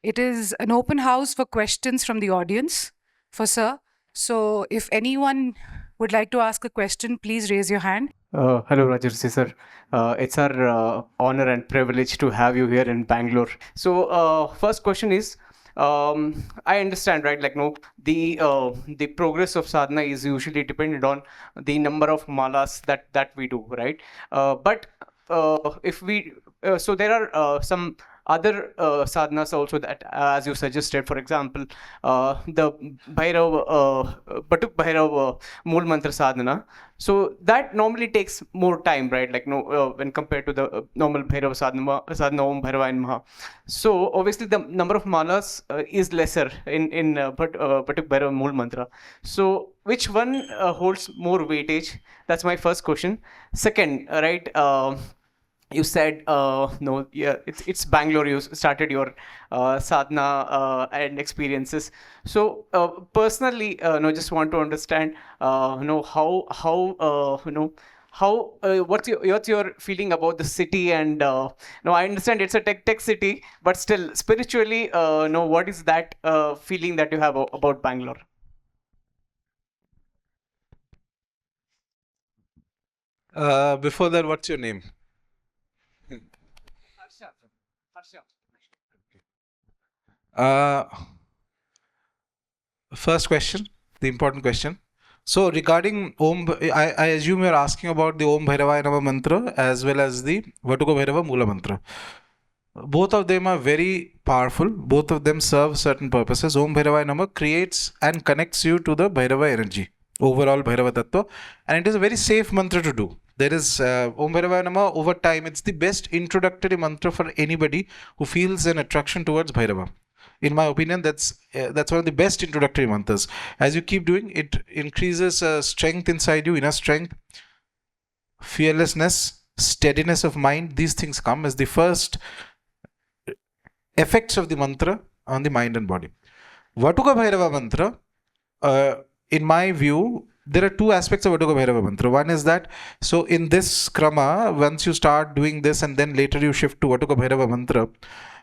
It is an open house for questions from the audience for Sir. So if anyone would like to ask a question, please raise your hand. Hello, Rajarshi sir. It's our honor and privilege to have you here in Bangalore. So, first question is, I understand, right? Like, no, the progress of sadhana is usually dependent on the number of malas that we do, right? But if we so there are some other sadhanas also that, as you suggested, for example, the Bhairava, Batuk Bhairava Mool Mantra Sadhana. So that normally takes more time, right? Like, no, when compared to the normal Bhairava sadhana Om Bhairava and Maha. So obviously the number of malas is lesser in Batuk Bhairava Mool Mantra. So which one holds more weightage? That's my first question. Second, right? You said no, yeah, it's Bangalore. You started your sadhana and experiences. So personally, no, just want to understand, how what's your feeling about the city? And no, I understand it's a tech city, but still spiritually, no, what is that feeling that you have about Bangalore? Before that, what's your name? First question, the important question. So regarding Om, I assume you're asking about the Om Bhairavaya Nama mantra as well as the Vatuka Bhairava Moola mantra. Both of them are very powerful. Both of them serve certain purposes. Om Bhairavaya Nama creates and connects you to the Bhairava energy, overall Bhairava Tattva, and it is a very safe mantra to do. There is Om Bhairavaya Nama over time. It's the best introductory mantra for anybody who feels an attraction towards Bhairava. In my opinion, that's one of the best introductory mantras. As you keep doing, it increases strength inside you, inner strength, fearlessness, steadiness of mind. These things come as the first effects of the mantra on the mind and body. Vatuka Bhairava mantra, in my view, there are two aspects of Vatuka Bhairava mantra. One is that, so in this krama, once you start doing this and then later you shift to Vatuka Bhairava mantra,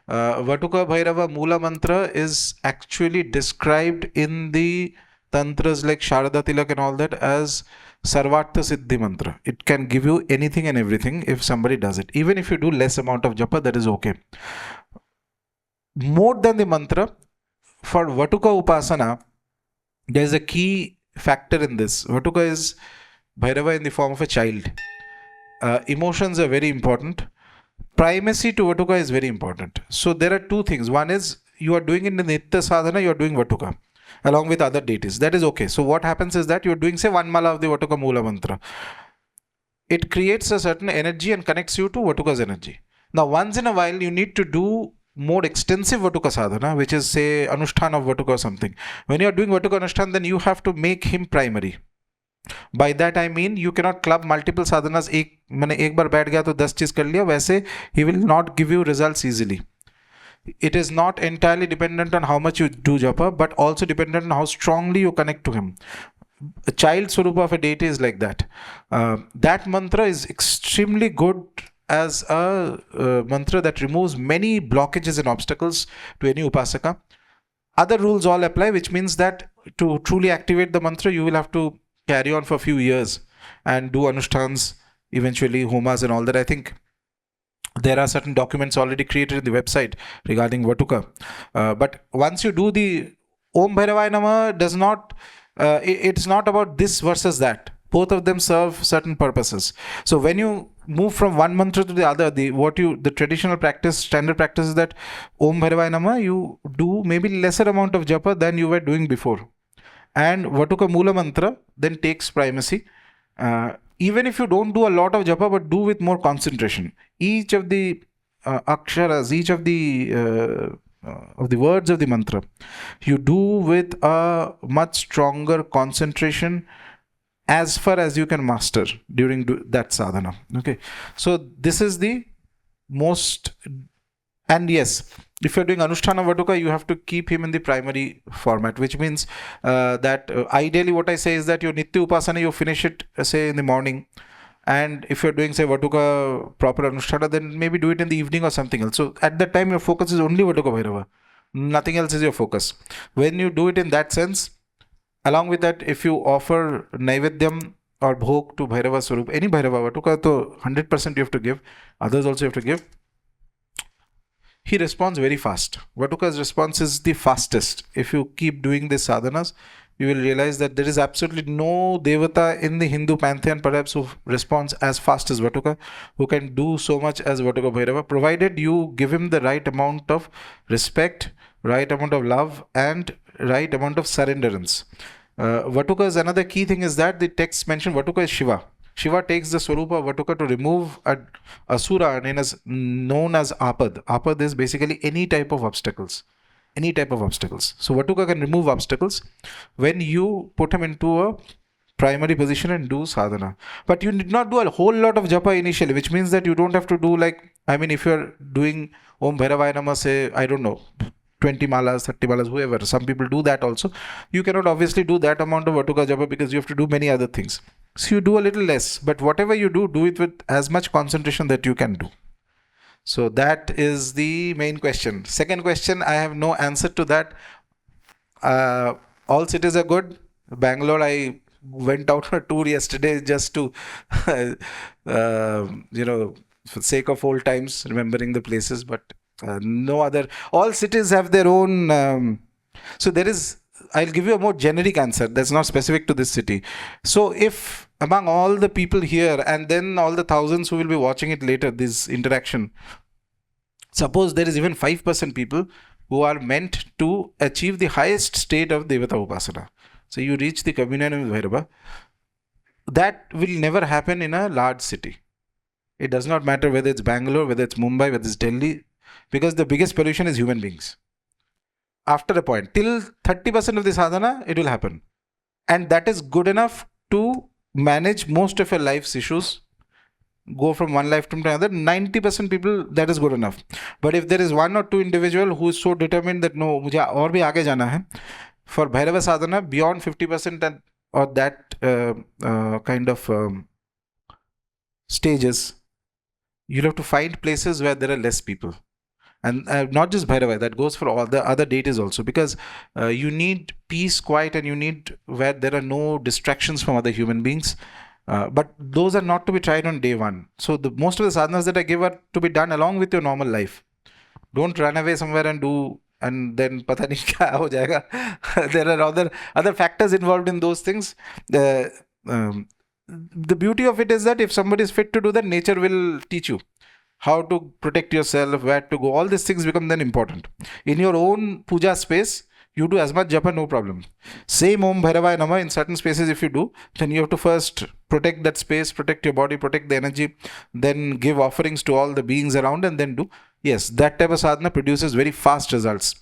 Vatuka Bhairava Moola mantra is actually described in the tantras like Sharada Tilak and all that as Sarvartha Siddhi mantra. It can give you anything and everything if somebody does it. Even if you do less amount of japa, that is okay. More than the mantra, for Vatuka Upasana, there is a key factor in this. Vatuka is Bhairava in the form of a child. Emotions are very important. Primacy to Vatuka is very important. So there are two things. One is you are doing in the Nitya Sadhana, you are doing Vatuka along with other deities. That is okay. So what happens is that you are doing, say, one mala of the Vatuka Moola mantra. It creates a certain energy and connects you to Vatuka's energy. Now, once in a while, you need to do more extensive Vatuka sadhana, which is, say, Anushthan of Vatuka or something. When you are doing Vatuka Anushthan, then you have to make him primary. By that I mean you cannot club multiple sadhanas. एक बार बैठ गया तो 10 चीज कर लिया, वैसे he will not give you results easily. It is not entirely dependent on how much you do japa, but also dependent on how strongly you connect to him. A child swarupa of a deity is like that. That mantra is extremely good as a mantra that removes many blockages and obstacles to any upasaka. Other rules all apply, which means that to truly activate the mantra, you will have to carry on for a few years and do anushtans, eventually homas and all that. I think there are certain documents already created in the website regarding Vatuka. But once you do the Om Bhairavaya Nama, does not, it's not about this versus that. Both of them serve certain purposes. So when you move from one mantra to the other, the traditional practice, standard practice is that Om Bhairavaya Nama, you do maybe lesser amount of japa than you were doing before. And Vatuka Moola mantra then takes primacy. Even if you don't do a lot of japa, but do with more concentration. Each of the aksharas, each of the words of the mantra, you do with a much stronger concentration as far as you can master during that sadhana. Okay, so this is the most, and yes, if you're doing Anushtana Vatuka, you have to keep him in the primary format, which means that ideally what I say is that your Nitya Upasana, you finish it, say, in the morning. And if you're doing, say, Vatuka proper Anushtana, then maybe do it in the evening or something else. So at that time, your focus is only Vatuka Bhairava. Nothing else is your focus. When you do it in that sense, along with that, if you offer Naivedyam or Bhog to Bhairava Swarup, any Bhairava, Vatuka, to 100% you have to give, others also have to give. He responds very fast. Vatuka's response is the fastest. If you keep doing these sadhanas, you will realize that there is absolutely no Devata in the Hindu pantheon perhaps who responds as fast as Vatuka, who can do so much as Vatuka Bhairava, provided you give him the right amount of respect, right amount of love, and right amount of surrenderance. Vatuka's another key thing is that the text mentioned Vatuka is Shiva. Shiva takes the Swarupa of Vatuka to remove a Asura known as Apad. Apad is basically any type of obstacles. Any type of obstacles. So Vatuka can remove obstacles when you put him into a primary position and do sadhana. But you need not do a whole lot of japa initially, which means that you don't have to do if you're doing Om Bhairavaya Namah, say, I don't know, 20 malas, 30 malas, whoever. Some people do that also. You cannot obviously do that amount of Vatuka japa because you have to do many other things. So you do a little less, but whatever you do, do it with as much concentration that you can do. So that is the main question. Second question, I have no answer to that. All cities are good. Bangalore, I went out on a tour yesterday just to, for the sake of old times, remembering the places, but no other. All cities have their own. So there is, I'll give you a more generic answer that's not specific to this city. So if among all the people here and then all the thousands who will be watching it later, this interaction, suppose there is even 5% people who are meant to achieve the highest state of Devata Upasana. So you reach the communion with Bhairava. That will never happen in a large city. It does not matter whether it's Bangalore, whether it's Mumbai, whether it's Delhi, because the biggest pollution is human beings. After a point, till 30% of the sadhana, it will happen. And that is good enough to manage most of your life's issues. Go from one lifetime to another. 90% people, that is good enough. But if there is one or two individual who is so determined that no, mujhe aur bhi aage jana hai, for Bhairava sadhana, beyond 50% or that kind of stages, you'll have to find places where there are less people. And not just Bhairava, that goes for all the other deities also, because you need peace, quiet, and you need where there are no distractions from other human beings. But those are not to be tried on day one. So most of the sadhanas that I give are to be done along with your normal life. Don't run away somewhere and do, and then pata nahi kya ho jayega. There are other factors involved in those things. The beauty of it is that if somebody is fit to do that, nature will teach you how to protect yourself, where to go. All these things become then important. In your own puja space, you do as much japa, no problem. Same Om Bhairavaya Namah in certain spaces if you do, then you have to first protect that space, protect your body, protect the energy, then give offerings to all the beings around and then do. Yes, that type of sadhana produces very fast results,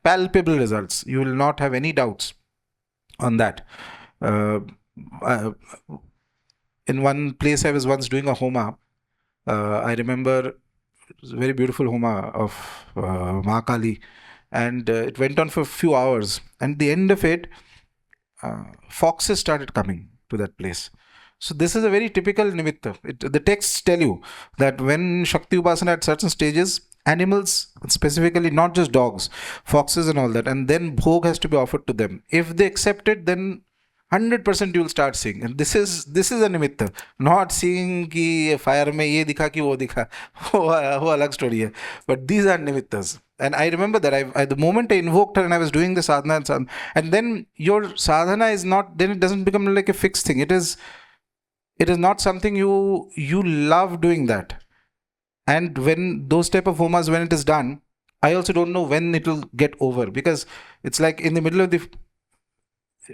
palpable results. You will not have any doubts on that. In one place I was once doing a Homa. I remember a very beautiful Homa of Maa Kali, and it went on for a few hours. And at the end of it, foxes started coming to that place. So this is a very typical nimitta. The texts tell you that when Shakti Upasana at certain stages, animals, specifically not just dogs, foxes and all that, and then bhog has to be offered to them. If they accept it, then 100% you will start seeing. And this is a nimitta. Not seeing ki fire mein ye dikha ki wo dikha. wo alag story hai. But these are nimittas. And I remember that the moment I invoked her and I was doing the sadhana and then your sadhana is not, then it doesn't become like a fixed thing. It is not something you love doing that. And when those type of homas, when it is done, I also don't know when it will get over, because it's like in the middle of the,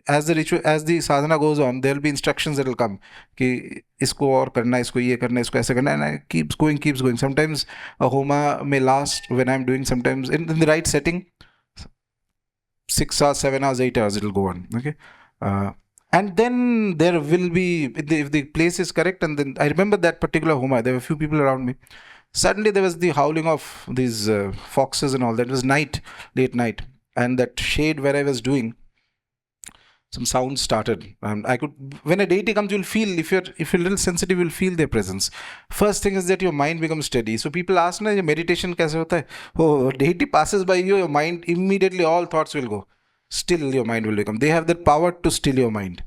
as the ritual, as the sadhana goes on, there will be instructions that will come ki isko aur karna, isko ye karna, isko aise karna, and it keeps going. Sometimes a homa may last, when I'm doing, sometimes in the right setting, 6 hours, 7 hours, 8 hours it will go on. Okay, and then there will be, if the place is correct, and then I remember that particular homa, there were a few people around me. Suddenly there was the howling of these foxes and all that. It was night, late night, and that shade where I was doing. some sound started. I could, when a deity comes, you'll feel, if you're a little sensitive, you'll feel their presence. First thing is that your mind becomes steady. So people ask, na, meditation kaise hota hai? Oh, deity passes by you, your mind, immediately all thoughts will go. Still your mind will become. They have that power to still your mind.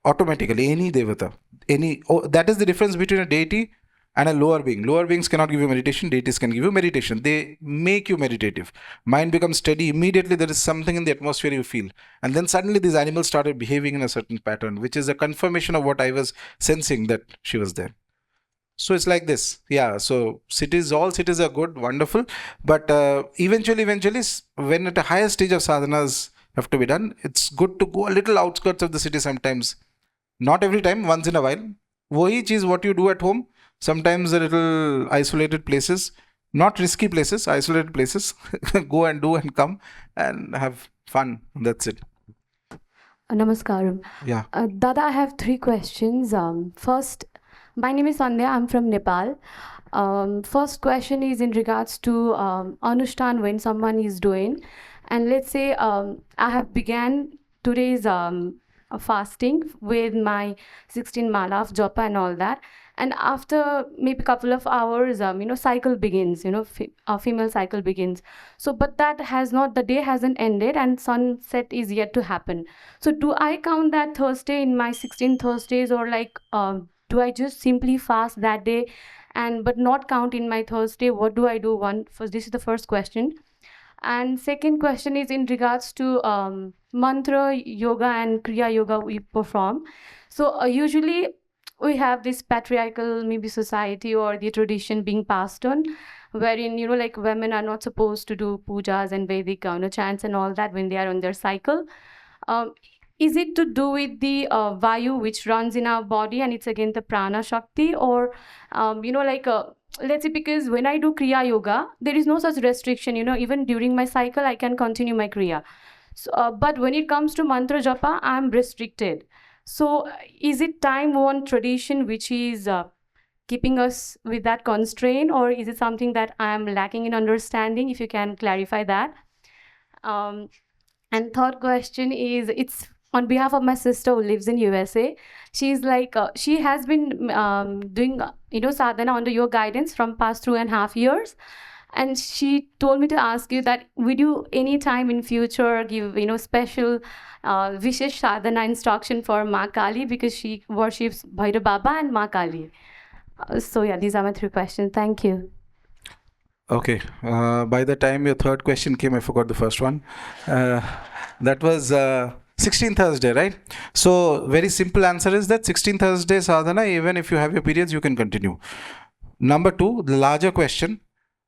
Automatically, any devata. That is the difference between a deity and a lower being. Lower beings cannot give you meditation, deities can give you meditation. They make you meditative. Mind becomes steady, immediately there is something in the atmosphere you feel. And then suddenly these animals started behaving in a certain pattern, which is a confirmation of what I was sensing, that she was there. So it's like this. Yeah, so all cities are good, wonderful. But eventually, when at a higher stage of sadhanas have to be done, it's good to go a little outskirts of the city sometimes. Not every time, once in a while. Wohi cheez what you do at home. Sometimes a little isolated places, not risky places, isolated places. Go and do and come and have fun. That's it. Namaskaram. Yeah. Dada, I have 3 questions. First, my name is Sandhya. I'm from Nepal. First question is in regards to Anushthan when someone is doing. And let's say I have began today's fasting with my 16 mala of japa and all that. And after maybe a couple of hours, cycle begins, a female cycle begins. So, but that has not, the day hasn't ended and sunset is yet to happen. So do I count that Thursday in my 16 Thursdays, or like, do I just simply fast that day but not count in my Thursday? What do I do? This is the first question. And second question is in regards to mantra yoga and kriya yoga we perform. So usually we have this patriarchal maybe society or the tradition being passed on, wherein like women are not supposed to do pujas and Vedic chants and all that when they are on their cycle. Is it to do with the vayu which runs in our body and it's again the prana shakti, or let's say, because when I do kriya yoga there is no such restriction, even during my cycle I can continue my kriya. So, but when it comes to mantra japa I'm restricted. So is it time-worn tradition which is keeping us with that constraint, or is it something that I am lacking in understanding? If you can clarify that. And third question is, it's on behalf of my sister who lives in USA. She's like, she has been doing, sadhana under your guidance from past 2.5 years. And she told me to ask you that would you any time in future give special Vishesh sadhana instruction for Maa Kali, because she worships Bhairava and Maa Kali. So yeah, these are my 3 questions. Thank you. Okay. By the time your third question came, I forgot the first one. That was 16th Thursday, right? So very simple answer is that 16th Thursday sadhana, even if you have your periods, you can continue. Number 2, the larger question.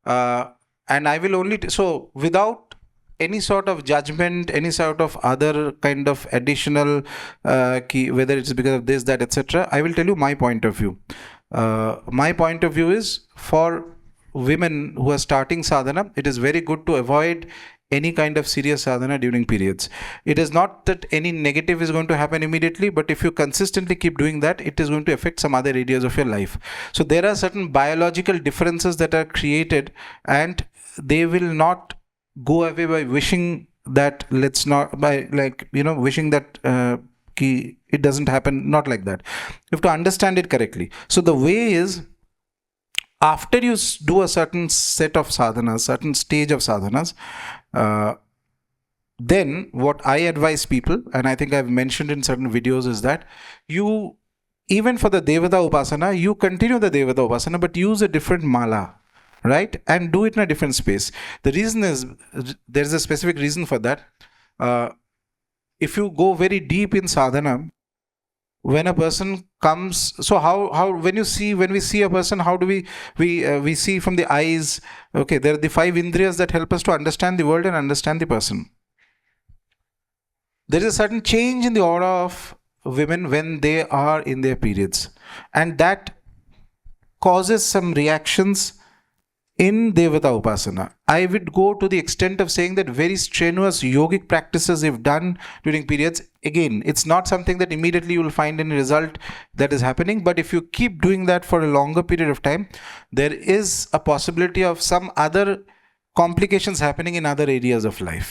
And I will only, so without any sort of judgment, any sort of other kind of additional key, whether it's because of this, that, etc., I will tell you my point of view. My point of view is, for women who are starting sadhana, it is very good to avoid any kind of serious sadhana during periods. It is not that any negative is going to happen immediately, but if you consistently keep doing that, it is going to affect some other areas of your life. So there are certain biological differences that are created, and they will not go away by wishing that wishing that it doesn't happen, not like that. You have to understand it correctly. So the way is, after you do a certain set of sadhanas, certain stage of sadhanas, then what I advise people, and I think I've mentioned in certain videos, is that you, even for the Devata Upasana, you continue the Devata Upasana, but use a different mala, right? And do it in a different space. The reason is, there's a specific reason for that. If you go very deep in sadhana, when a person comes, so how when we see a person, how do we see from the eyes? Okay, there are the 5 indriyas that help us to understand the world and understand the person. There is a certain change in the aura of women when they are in their periods, and that causes some reactions in Devata Upasana. I would go to the extent of saying that very strenuous yogic practices if done during periods, again, it's not something that immediately you will find any result that is happening, but if you keep doing that for a longer period of time, there is a possibility of some other complications happening in other areas of life.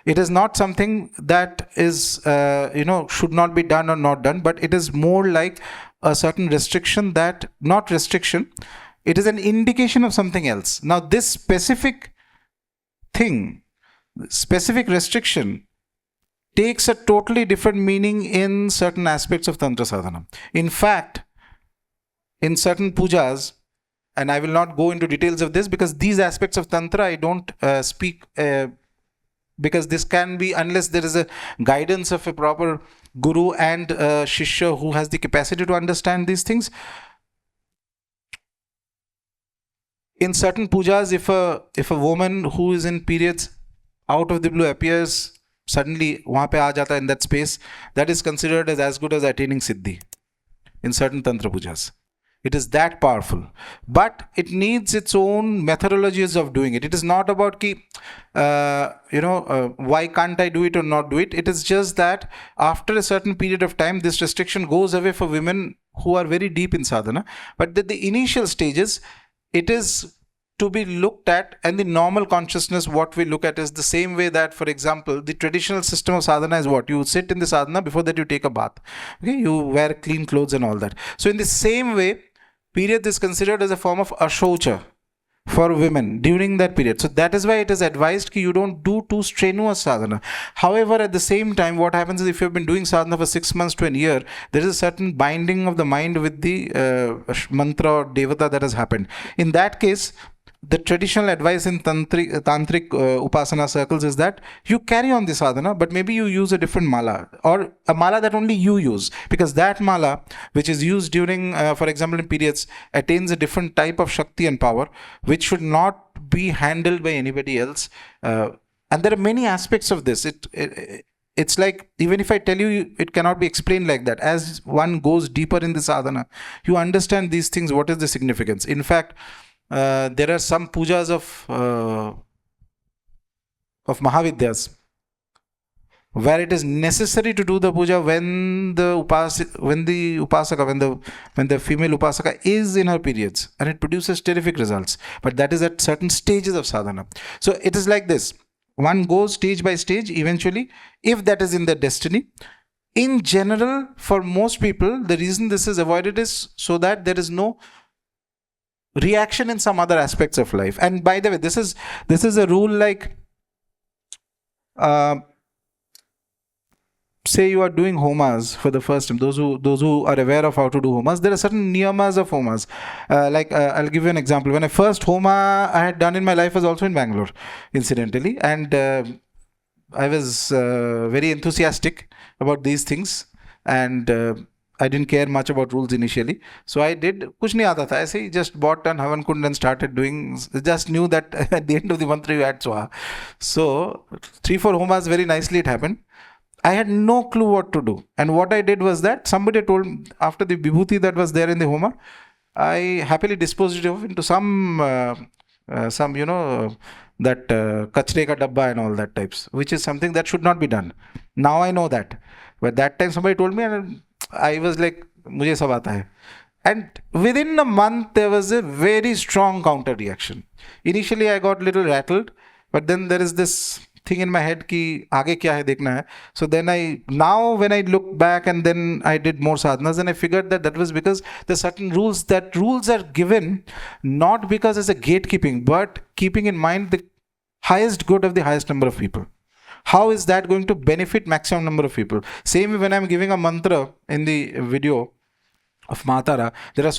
It is not something that is, should not be done or not done, but it is more like a certain restriction that, not restriction, it is an indication of something else. Now, this specific thing, specific restriction, takes a totally different meaning in certain aspects of Tantra sadhana. In fact, in certain pujas, and I will not go into details of this because these aspects of Tantra I don't speak because this can be, unless there is a guidance of a proper guru and shishya who has the capacity to understand these things. In certain pujas, if a woman who is in periods out of the blue appears suddenly wahan pe aa jata in that space, that is considered as good as attaining siddhi in certain Tantra pujas. It is that powerful, but it needs its own methodologies of doing it. It is not about why can't I do it or not do it. It is just that after a certain period of time, this restriction goes away for women who are very deep in sadhana. But the initial stages, it is to be looked at, and the normal consciousness, what we look at is the same way that, for example, the traditional system of sadhana is what? You sit in the sadhana, before that you take a bath. Okay, you wear clean clothes and all that. So in the same way, period is considered as a form of ashaucha for women during that period. So that is why it is advised that you don't do too strenuous sadhana. However, at the same time, what happens is if you've been doing sadhana for 6 months to a year, there is a certain binding of the mind with the mantra or devata that has happened. In that case, the traditional advice in tantric upasana circles is that you carry on the sadhana, but maybe you use a different mala or a mala that only you use, because that mala which is used during, for example, in periods, attains a different type of shakti and power which should not be handled by anybody else. And there are many aspects of this. It's like, even if I tell you, it cannot be explained like that. As one goes deeper in the sadhana, you understand these things, what is the significance. In fact, there are some pujas of Mahavidyas where it is necessary to do the puja when the female upasaka is in her periods, and it produces terrific results. But that is at certain stages of sadhana. So it is like this. One goes stage by stage eventually, if that is in their destiny. In general, for most people, the reason this is avoided is so that there is no reaction in some other aspects of life. And by the way, this is a rule like, say you are doing homas for the first time. Those who are aware of how to do homas, there are certain niyamas of homas. I'll give you an example. When I first homa I had done in my life was also in Bangalore, incidentally, and I was very enthusiastic about these things, and I didn't care much about rules initially. So I did, kuch nahi aata tha. I say, just bought an Havan Kund and started doing, just knew that at the end of the mantra you add swaha. So 3-4 homas, very nicely it happened. I had no clue what to do. And what I did was that somebody told me, after the vibhuti that was there in the homa, I happily disposed it of into some that kachre ka dabba and all that types, which is something that should not be done. Now I know that. But that time somebody told me, and I was like, mujhe sab aata hai. And within a month, there was a very strong counter reaction. Initially, I got a little rattled, but then there is this thing in my head ki aage kya hai dekhna hai. So then now when I look back and then I did more sadhanas, and I figured that was because there are certain rules, that rules are given not because it's a gatekeeping, but keeping in mind the highest good of the highest number of people. How is that going to benefit maximum number of people? Same when I'm giving a mantra in the video of Maa Tara,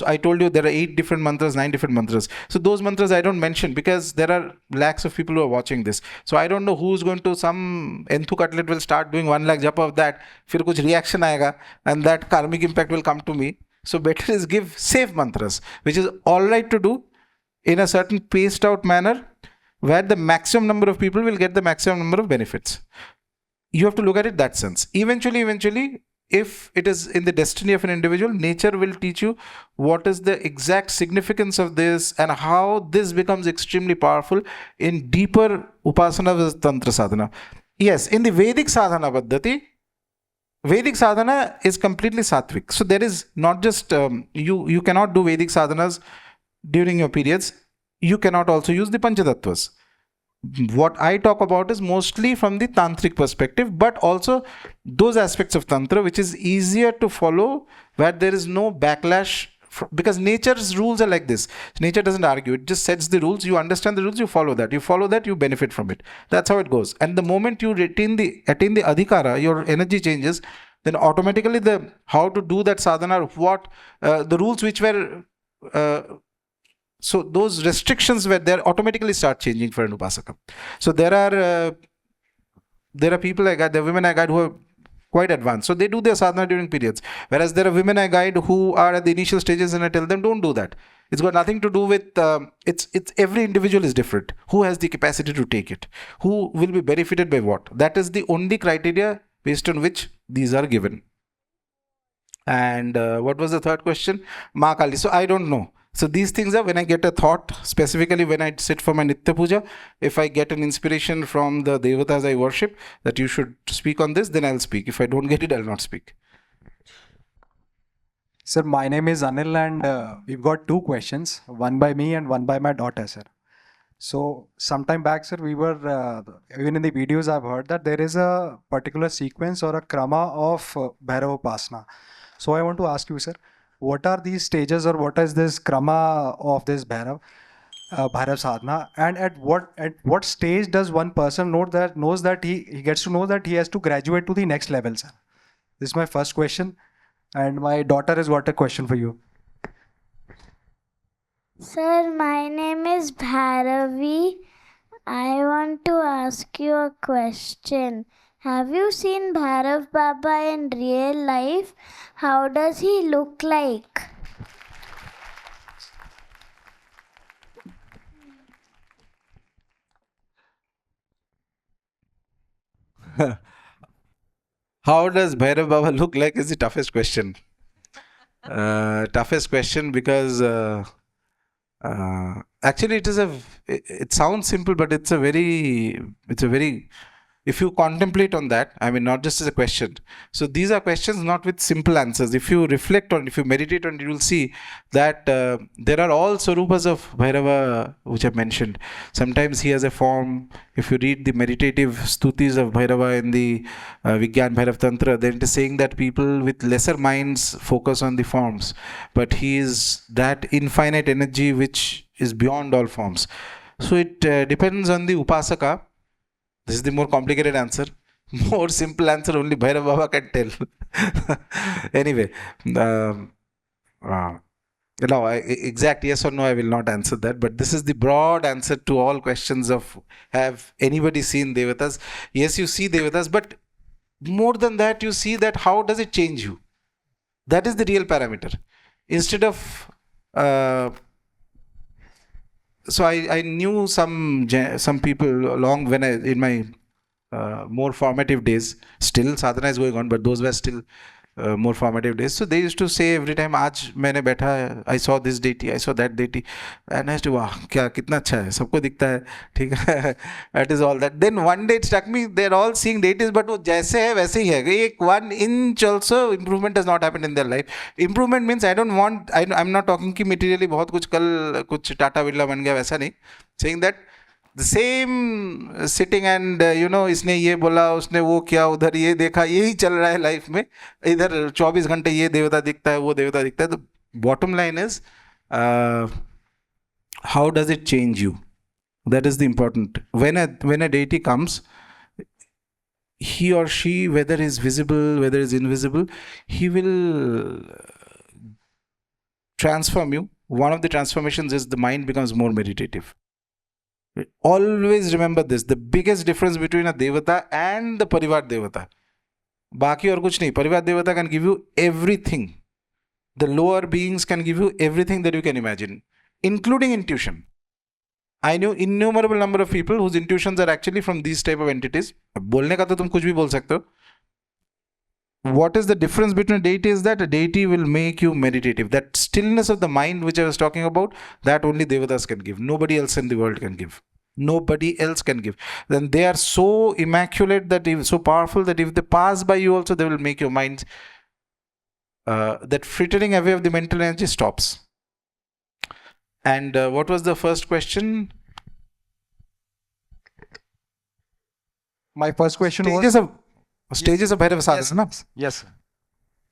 I told you there are 8 different mantras, 9 different mantras. So those mantras I don't mention because there are lakhs of people who are watching this. So I don't know who's going to, some enthu cutlet will start doing 1 lakh japa of that, fir kuch reaction aayega, and that karmic impact will come to me. So better is give safe mantras, which is alright to do in a certain paced out manner, where the maximum number of people will get the maximum number of benefits. You have to look at it that sense. Eventually, if it is in the destiny of an individual, nature will teach you what is the exact significance of this and how this becomes extremely powerful in deeper upasana with Tantra sadhana. Yes, in the Vedic sadhana paddhati, Vedic sadhana is completely sattvic. So there is not just, you cannot do Vedic sadhanas during your periods. You cannot also use the Panchatattvas. what I talk about is mostly from the tantric perspective, but also those aspects of tantra which is easier to follow, where there is no backlash, because nature's rules are like this. Nature doesn't argue, it just sets the rules. You understand the rules, you follow that, you benefit from it. That's how it goes. And the moment you attain the adhikara, your energy changes, then automatically the how to do that sadhana, what the rules which were so those restrictions were there, automatically start changing for an upasaka. So there are people I guide, there are women I guide who are quite advanced, so they do their sadhana during periods, whereas there are women I guide who are at the initial stages, and I tell them don't do that. It's got nothing to do with it's every individual is different, who has the capacity to take it, who will be benefited by what. That is the only criteria based on which these are given. And what was the third question? Maa Kali. So I don't know. So these things are when I get a thought, specifically when I sit for my Nitya Puja, if I get an inspiration from the Devatas I worship that you should speak on this, then I'll speak. If I don't get it, I'll not speak. Sir, my name is Anil, and we've got two questions, one by me and one by my daughter, sir. So sometime back, sir, we were, even in the videos I've heard that there is a particular sequence or a krama of Bhairava Upasana. So I want to ask you, sir, what are these stages, or what is this krama of this Bhairava sadhana, and at what stage does one person knows that he gets to know that he has to graduate to the next level, sir? This is my first question, and my daughter has got a question for you. Sir, my name is Bhairavi. I want to ask you a question. Have you seen Bhairav Baba in real life? How does he look like? How does Bhairav Baba look like is the toughest question. Toughest question because actually it sounds simple, but it's a very, if you contemplate on that, I mean, not just as a question. So these are questions not with simple answers. If you reflect on it, if you meditate on it, you will see that there are all Swarupas of Bhairava which I've mentioned. Sometimes he has a form. If you read the meditative stutis of Bhairava in the Vigyan Bhairav Tantra, then it is saying that people with lesser minds focus on the forms. But he is that infinite energy which is beyond all forms. So it depends on the Upasaka. This is the more complicated answer. More simple answer only Bhairava Baba can tell. Anyway, no, exact yes or no, I will not answer that. But this is the broad answer to all questions of have anybody seen Devatas? Yes, you see Devatas, but more than that, you see that how does it change you? That is the real parameter. Instead of so I knew some people along when in my more formative days. Still sadhana is going on, but those were still more formative days. So they used to say every time, "Aaj maine बैठा, I saw this deity, I saw that deity," and I used to, "Wow, क्या कितना अच्छा है, सबको दिखता है, ठीक है." That is all that. Then one day it struck me, they're all seeing deities, but वो जैसे है वैसे ही है. एक 1 inch also improvement has not happened in their life. Improvement means I'm not talking कि materially बहुत कुछ कल कुछ टाटा बिरला बन गया, वैसा नहीं. Saying that the same sitting and इसने ये बोला, उसने वो किया, उधर ये देखा, यही चल रहा है लाइफ में. इधर 24 घंटे ये देवता दिखता है, वो देवता दिखता है. तो bottom line is how does it change you? That is the important. When a deity comes, he or she, whether is visible, whether is invisible, he will transform you. One of the transformations is the mind becomes more meditative. Always remember this, the biggest difference between a devata and the parivar devata. Baki और कुछ नहीं. Parivar devata can give you everything. The lower beings can give you everything that you can imagine, including intuition. I know innumerable number of people whose intuitions are actually from these type of entities. बोलने का तो तुम कुछ भी बोल सकते हो. What is the difference between a deity is that a deity will make you meditative. That stillness of the mind which I was talking about, that only devatas can give. Nobody else in the world can give. Nobody else can give. Then they are so immaculate, that so powerful, that if they pass by you also, they will make your mind, that frittering away of the mental energy stops. And what was the first question? My first question stages of Bhairava sadhana. Yes, sir.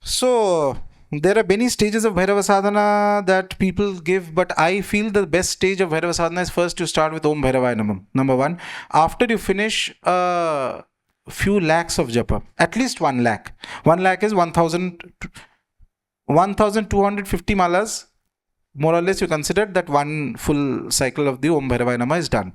So there are many stages of Bhairava sadhana that people give, but I feel the best stage of Bhairava sadhana is first you start with Om Bhairavaya Namam. Number one, after you finish a few lakhs of japa, at least 1 lakh. 1 lakh is 1,250 malas. More or less, you consider that one full cycle of the Om Bhairavaya Nama is done.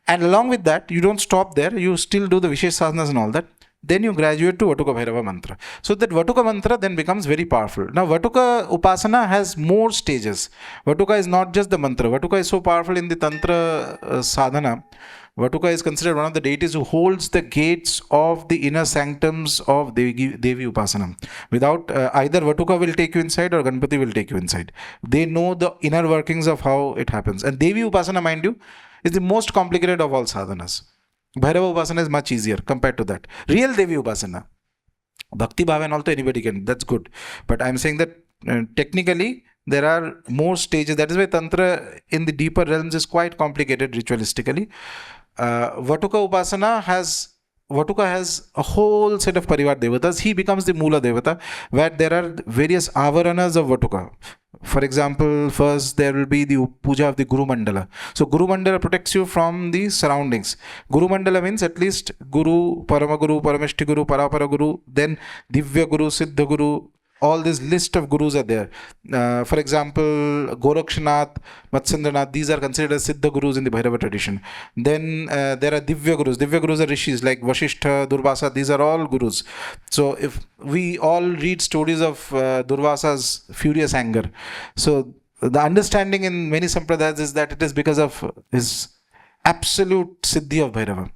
And along with that, you don't stop there. You still do the Vishesh sadhanas and all that. Then you graduate to Vatuka Bhairava mantra. So that Vatuka mantra then becomes very powerful. Now Vatuka Upasana has more stages. Vatuka is not just the mantra. Vatuka is so powerful in the Tantra sadhana. Vatuka is considered one of the deities who holds the gates of the inner sanctums of Devi Upasana. Without either Vatuka will take you inside or Ganpati will take you inside. They know the inner workings of how it happens. And Devi Upasana, mind you, is the most complicated of all sadhanas. Bhairava Upasana is much easier compared to that. Real Devi Upasana, Bhakti Bhava and also anybody can, that's good. But I'm saying that technically there are more stages. That is why Tantra in the deeper realms is quite complicated ritualistically. Vatuka Upasana has a whole set of Parivar Devatas. He becomes the Moola Devata, where there are various Avaranas of Vatuka. For example, first there will be the puja of the Guru Mandala. So Guru Mandala protects you from the surroundings. Guru Mandala means at least Guru, Paramaguru, Parameshti Guru, Parapara Guru, then Divya Guru, Siddha Guru. All this list of gurus are there. For example, Gorakshanath, Matsyendranath, these are considered as Siddha gurus in the Bhairava tradition. Then there are Divya gurus. Divya gurus are rishis like Vasishtha, Durvasa. These are all gurus. So if we all read stories of Durvasa's furious anger, so the understanding in many sampradayas is that it is because of his absolute siddhi of Bhairava.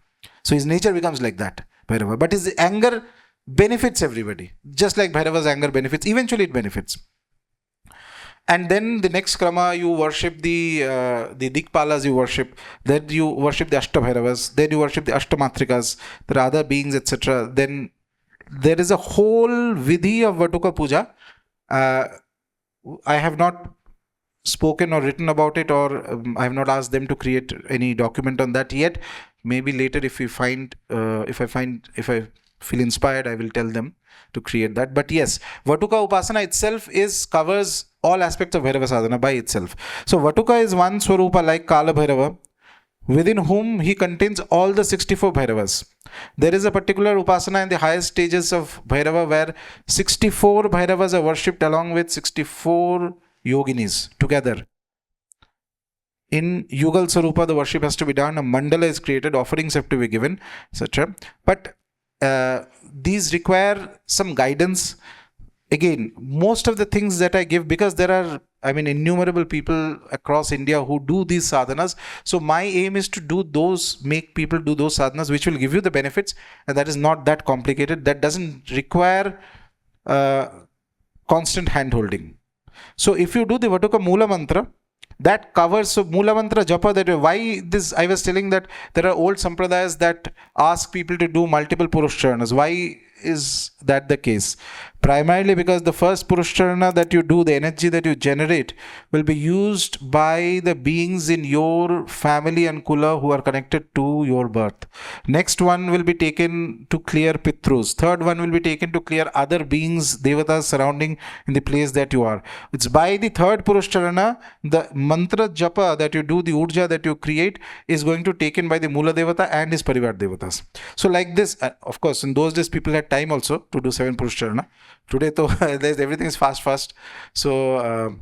So his nature becomes like that, Bhairava. But his anger benefits everybody, just like Bhairava's anger benefits. Eventually it benefits. And then the next krama, you worship the Dikpalas, you worship. Then you worship the Ashtabhairavas. Then you worship the Ashtamatrikas. There are other beings, etc. Then there is a whole vidhi of Vatuka Puja. I have not spoken or written about it, or I have not asked them to create any document on that yet. Maybe later, if I feel inspired, I will tell them to create that. But yes, Vatuka Upasana itself covers all aspects of Bhairava sadhana by itself. So Vatuka is one Swarupa like Kala Bhairava, within whom he contains all the 64 Bhairavas. There is a particular Upasana in the highest stages of Bhairava where 64 Bhairavas are worshipped along with 64 yoginis together. In Yugal Sarupa, the worship has to be done, a mandala is created, offerings have to be given, etc. But these require some guidance. Again, most of the things that I give, because there are, innumerable people across India who do these sadhanas. So my aim is to make people do those sadhanas which will give you the benefits, and that is not that complicated. That doesn't require constant hand holding. So if you do the Vatuka Moola mantra, that covers, so Moola mantra japa, that why this, I was telling that there are old sampradayas that ask people to do multiple Purushcharnas. Why is that the case? Primarily because the first Purushcharana that you do, the energy that you generate, will be used by the beings in your family and kula who are connected to your birth. Next one will be taken to clear Pitrus. Third one will be taken to clear other beings, devatas surrounding in the place that you are. It's by the third Purushcharana, the mantra japa that you do, the urja that you create, is going to be taken by the Moola Devata and his Parivar Devatas. So like this, of course, in those days people had time also to do 7 Purushcharana. Today, everything is fast. So,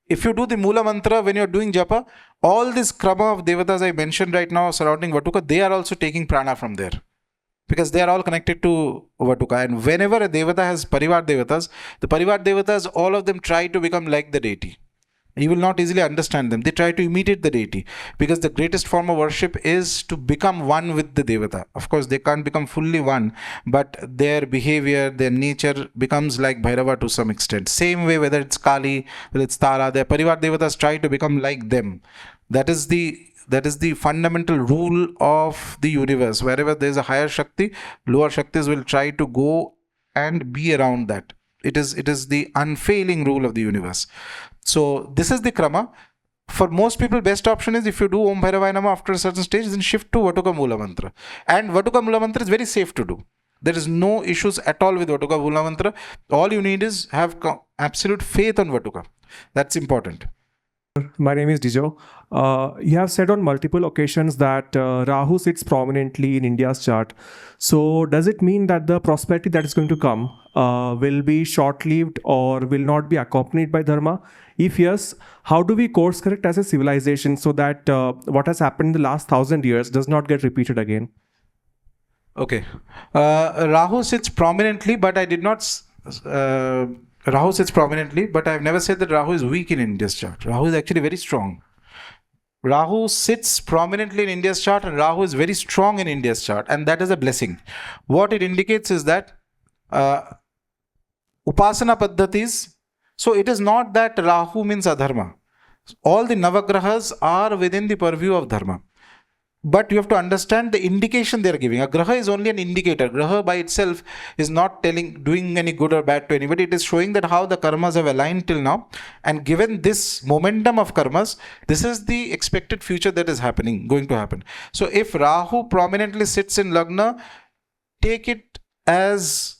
if you do the Moola mantra when you are doing japa, all this krama of devatas I mentioned right now surrounding Vatuka, they are also taking prana from there, because they are all connected to Vatuka. And whenever a devata has Parivar Devatas, the Parivar Devatas, all of them try to become like the deity. You will not easily understand them. They try to imitate the deity, because the greatest form of worship is to become one with the devata. Of course, they can't become fully one, but their behavior, their nature becomes like Bhairava to some extent. Same way, whether it's Kali, whether it's Tara, their Parivar Devatas try to become like them. That is the fundamental rule of the universe. Wherever there is a higher Shakti, lower Shaktis will try to go and be around that. It is the unfailing rule of the universe. So this is the krama. for most people, best option is if you do Om Bhairavaya Namah after a certain stage, then shift to Vatuka Moola Mantra. And Vatuka Moola Mantra is very safe to do. There is no issues at all with Vatuka Moola Mantra. All you need is have absolute faith on Vatuka. That's important. My name is Dijo. You have said on multiple occasions that Rahu sits prominently in India's chart. So does it mean that the prosperity that is going to come will be short-lived or will not be accompanied by dharma? If yes, how do we course correct as a civilization so that what has happened in the last 1,000 years does not get repeated again? Okay. Rahu sits prominently, but I did not... Rahu sits prominently, but I have never said that Rahu is weak in India's chart. Rahu is actually very strong. Rahu sits prominently in India's chart and Rahu is very strong in India's chart, and that is a blessing. What it indicates is that Upasana Paddhatis, so it is not that Rahu means adharma. All the Navagrahas are within the purview of dharma. But you have to understand the indication they are giving. A graha is only an indicator. Graha by itself is not doing any good or bad to anybody. It is showing that how the karmas have aligned till now. And given this momentum of karmas, this is the expected future that is going to happen. So if Rahu prominently sits in Lagna, take it as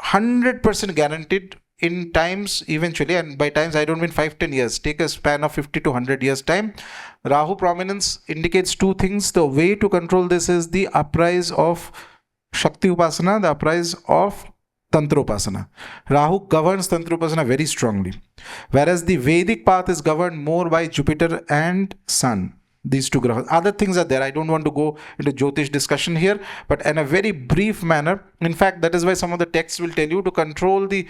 100% guaranteed in times eventually, and by times I don't mean 5-10 years, take a span of 50 to 100 years time. Rahu prominence indicates two things. The way to control this is the uprise of Shakti Upasana, the uprise of Tantra Upasana. Rahu governs Tantra Upasana very strongly, whereas the Vedic path is governed more by Jupiter and Sun. These two grahas. Other things are there. I don't want to go into Jyotish discussion here, but in a very brief manner. In fact, that is why some of the texts will tell you to control the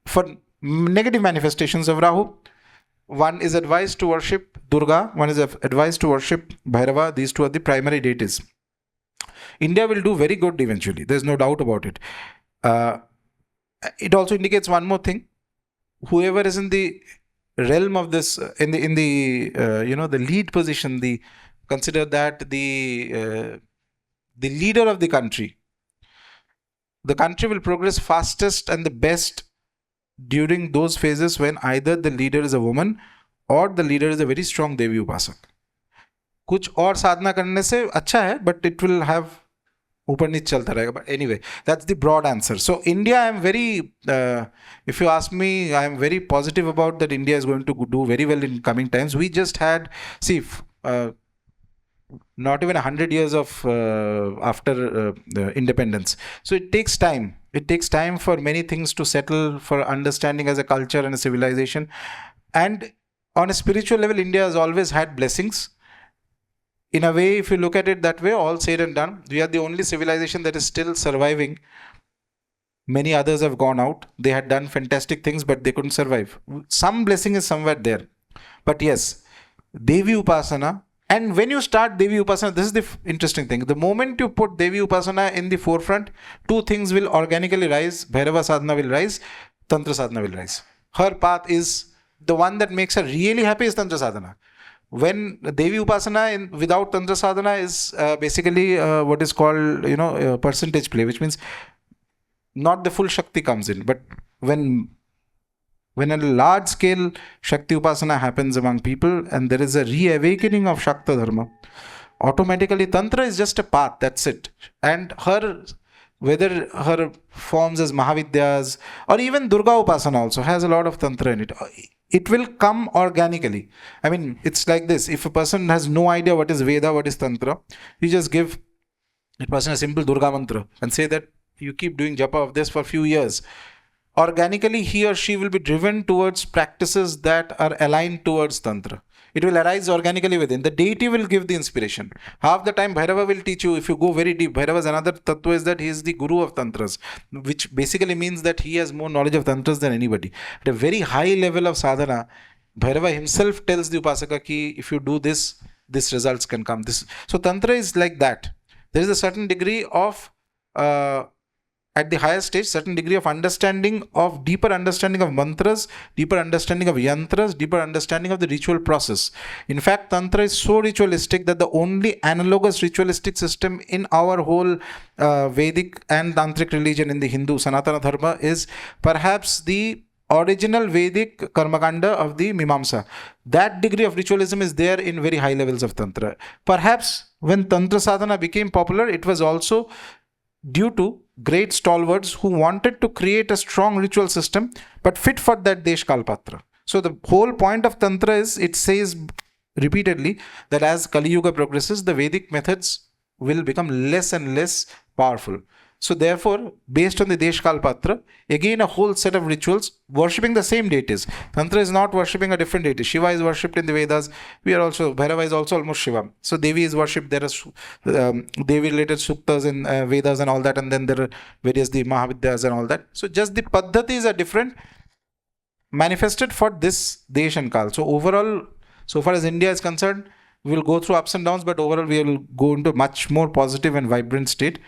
for negative manifestations of Rahu. One is advised to worship Durga. One is advised to worship Bhairava. These two are the primary deities. India will do very good eventually. There's no doubt about it. It also indicates one more thing. Whoever is in the realm of this, in the the lead position, consider that the leader of the country will progress fastest and the best during those phases when either the leader is a woman or the leader is a very strong Devi Upasak. कुछ और साधना करने से अच्छा है, but it will have ऊपर नीचे चलता रहेगा. But anyway, that's the broad answer. So India, I am very, if you ask me, I am very positive about that India is going to do very well in coming times. We just had, not even 100 years of after independence. So it takes time. It takes time for many things to settle, for understanding as a culture and a civilization. And on a spiritual level, India has always had blessings. In a way, if you look at it that way, all said and done, we are the only civilization that is still surviving. Many others have gone out. They had done fantastic things, but they couldn't survive. Some blessing is somewhere there. But yes, Devi Upasana. And when you start Devi Upasana, this is the interesting thing. The moment you put Devi Upasana in the forefront, two things will organically rise. Bhairava Sadhana will rise. Tantra Sadhana will rise. Her path is the one that makes her really happy is Tantra Sadhana. When Devi Upasana without Tantra Sadhana is basically what is called, percentage play, which means not the full Shakti comes in. But when a large scale Shakti Upasana happens among people and there is a re-awakening of Shakta Dharma, automatically Tantra is just a path, that's it. And whether her forms as Mahavidyas or even Durga Upasana also has a lot of Tantra in it. It will come organically. I mean, it's like this. If a person has no idea what is Veda, what is Tantra, you just give a person a simple Durga mantra and say that you keep doing japa of this for a few years. Organically, he or she will be driven towards practices that are aligned towards Tantra. It will arise organically within. The deity will give the inspiration. Half the time, Bhairava will teach you, if you go very deep, Bhairava's another tattva is that he is the guru of Tantras, which basically means that he has more knowledge of Tantras than anybody. At a very high level of sadhana, Bhairava himself tells the Upasaka ki, if you do this, this results can come. So Tantra is like that. There is a certain degree of at the higher stage, certain degree of deeper understanding of mantras, deeper understanding of yantras, deeper understanding of the ritual process. In fact, Tantra is so ritualistic that the only analogous ritualistic system in our whole Vedic and Tantric religion in the Hindu Sanatana Dharma is perhaps the original Vedic Karmakanda of the Mimamsa. That degree of ritualism is there in very high levels of Tantra. Perhaps when Tantra sadhana became popular, it was also due to great stalwarts who wanted to create a strong ritual system but fit for that Desh Kalpatra. So the whole point of Tantra is, it says repeatedly that as Kali Yuga progresses, the Vedic methods will become less and less powerful. So therefore, based on the Desh Kalpatra, again a whole set of rituals worshipping the same deities. Tantra is not worshipping a different deity. Shiva is worshipped in the Vedas. Bhairava is also almost Shiva. So Devi is worshipped. There are Devi related suktas in Vedas and all that, and then there are various the Mahavidyas and all that. So just the paddhatis are different, manifested for this Desh and Kal. So overall, so far as India is concerned, we will go through ups and downs, but overall we will go into a much more positive and vibrant state.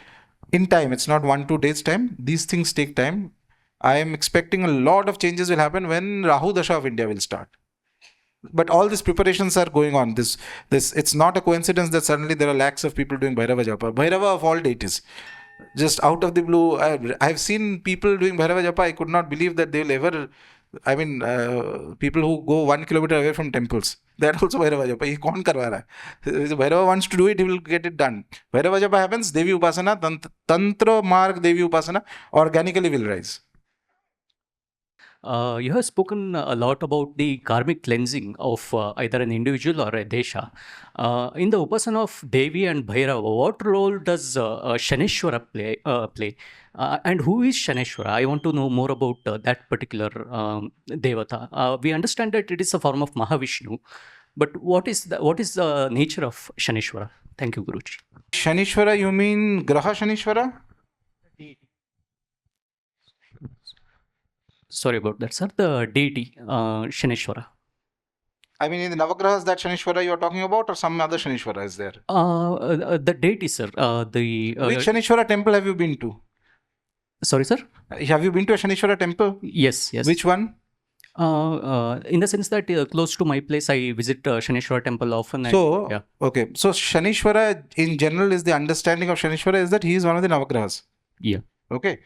In time, it's not 1-2 days time. These things take time. I am expecting a lot of changes will happen when Rahu Dasha of India will start. But all these preparations are going on. This it's not a coincidence that suddenly there are lakhs of people doing Bhairava japa. Bhairava of all deities. Just out of the blue, I've seen people doing Bhairava japa. I could not believe that they'll ever, people who go 1 kilometer away from temples. That also Bhairava japa. He kaun karwa raha hai? If Bhairava wants to do it, he will get it done. Bhairava japa happens, Devi Upasana, Tantra Marg Devi Upasana organically will rise. You have spoken a lot about the karmic cleansing of either an individual or a desha. In the Upasana of Devi and Bhairava, what role does Sanishwara play? And who is Sanishwara? I want to know more about that particular Devata. We understand that it is a form of Mahavishnu, but what is the nature of Sanishwara? Thank you, Guruji. Sanishwara, you mean Graha Sanishwara? Sorry about that, sir. The deity, Sanishwara. I mean, in the Navagrahas, that Sanishwara you are talking about, or some other Sanishwara is there? The deity, sir. Which Sanishwara temple have you been to? Sorry, sir? Have you been to a Sanishwara temple? Yes. Which one? In the sense that close to my place, I visit Sanishwara temple often. Okay. So Sanishwara in general is the understanding of Sanishwara is that he is one of the Navagrahas. Yeah. Okay.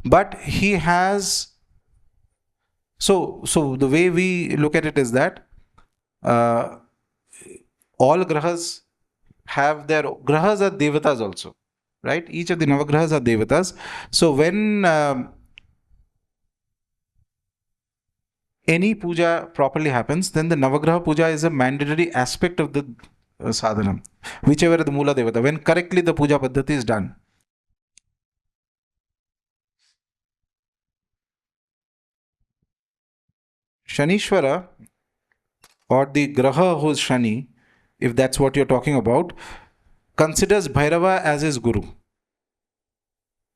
But he has... So the way we look at it is that all grahas have their... Grahas are devatas also. Right? Each of the Navagrahas are devatas. So when any puja properly happens, then the Navagraha puja is a mandatory aspect of the sadhana. Whichever the Moola Devata, when correctly the puja paddhati is done. Sanishwara, or the Graha who is Shani, if that's what you're talking about, considers Bhairava as his guru.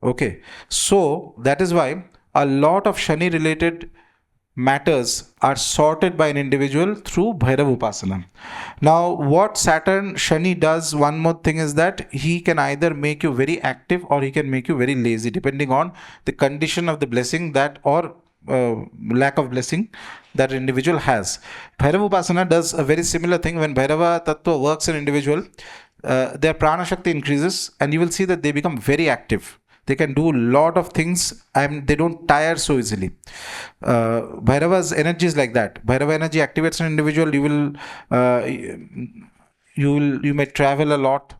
Okay. So that is why a lot of Shani related matters are sorted by an individual through Bhairava Upasana. Now, what Saturn Shani does, one more thing is that he can either make you very active or he can make you very lazy, depending on the condition of the blessing that or lack of blessing that individual has. Bhairava Upasana does a very similar thing. When Bhairava Tattva works in individual, their prana shakti increases and you will see that they become very active. They can do a lot of things and they don't tire so easily. Bhairava's energy is like that. Bhairava energy activates an individual. You may travel a lot.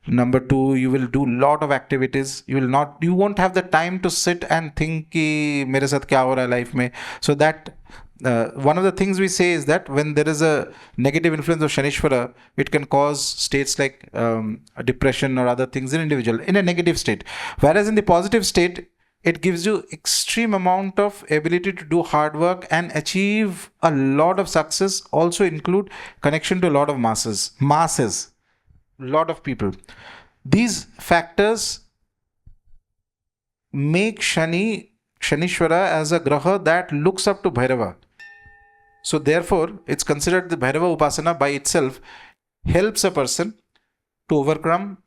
Number two, you will do a lot of activities. You won't have the time to sit and think ki mere sath kya ho raha hai life mein. So that one of the things we say is that when there is a negative influence of Sanishwara, it can cause states like a depression or other things in individual in a negative state. Whereas in the positive state, it gives you extreme amount of ability to do hard work and achieve a lot of success. Also include connection to a lot of masses, lot of people. These factors make Sanishwara as a graha that looks up to Bhairava. So therefore, it's considered the Bhairava Upasana by itself helps a person to overcome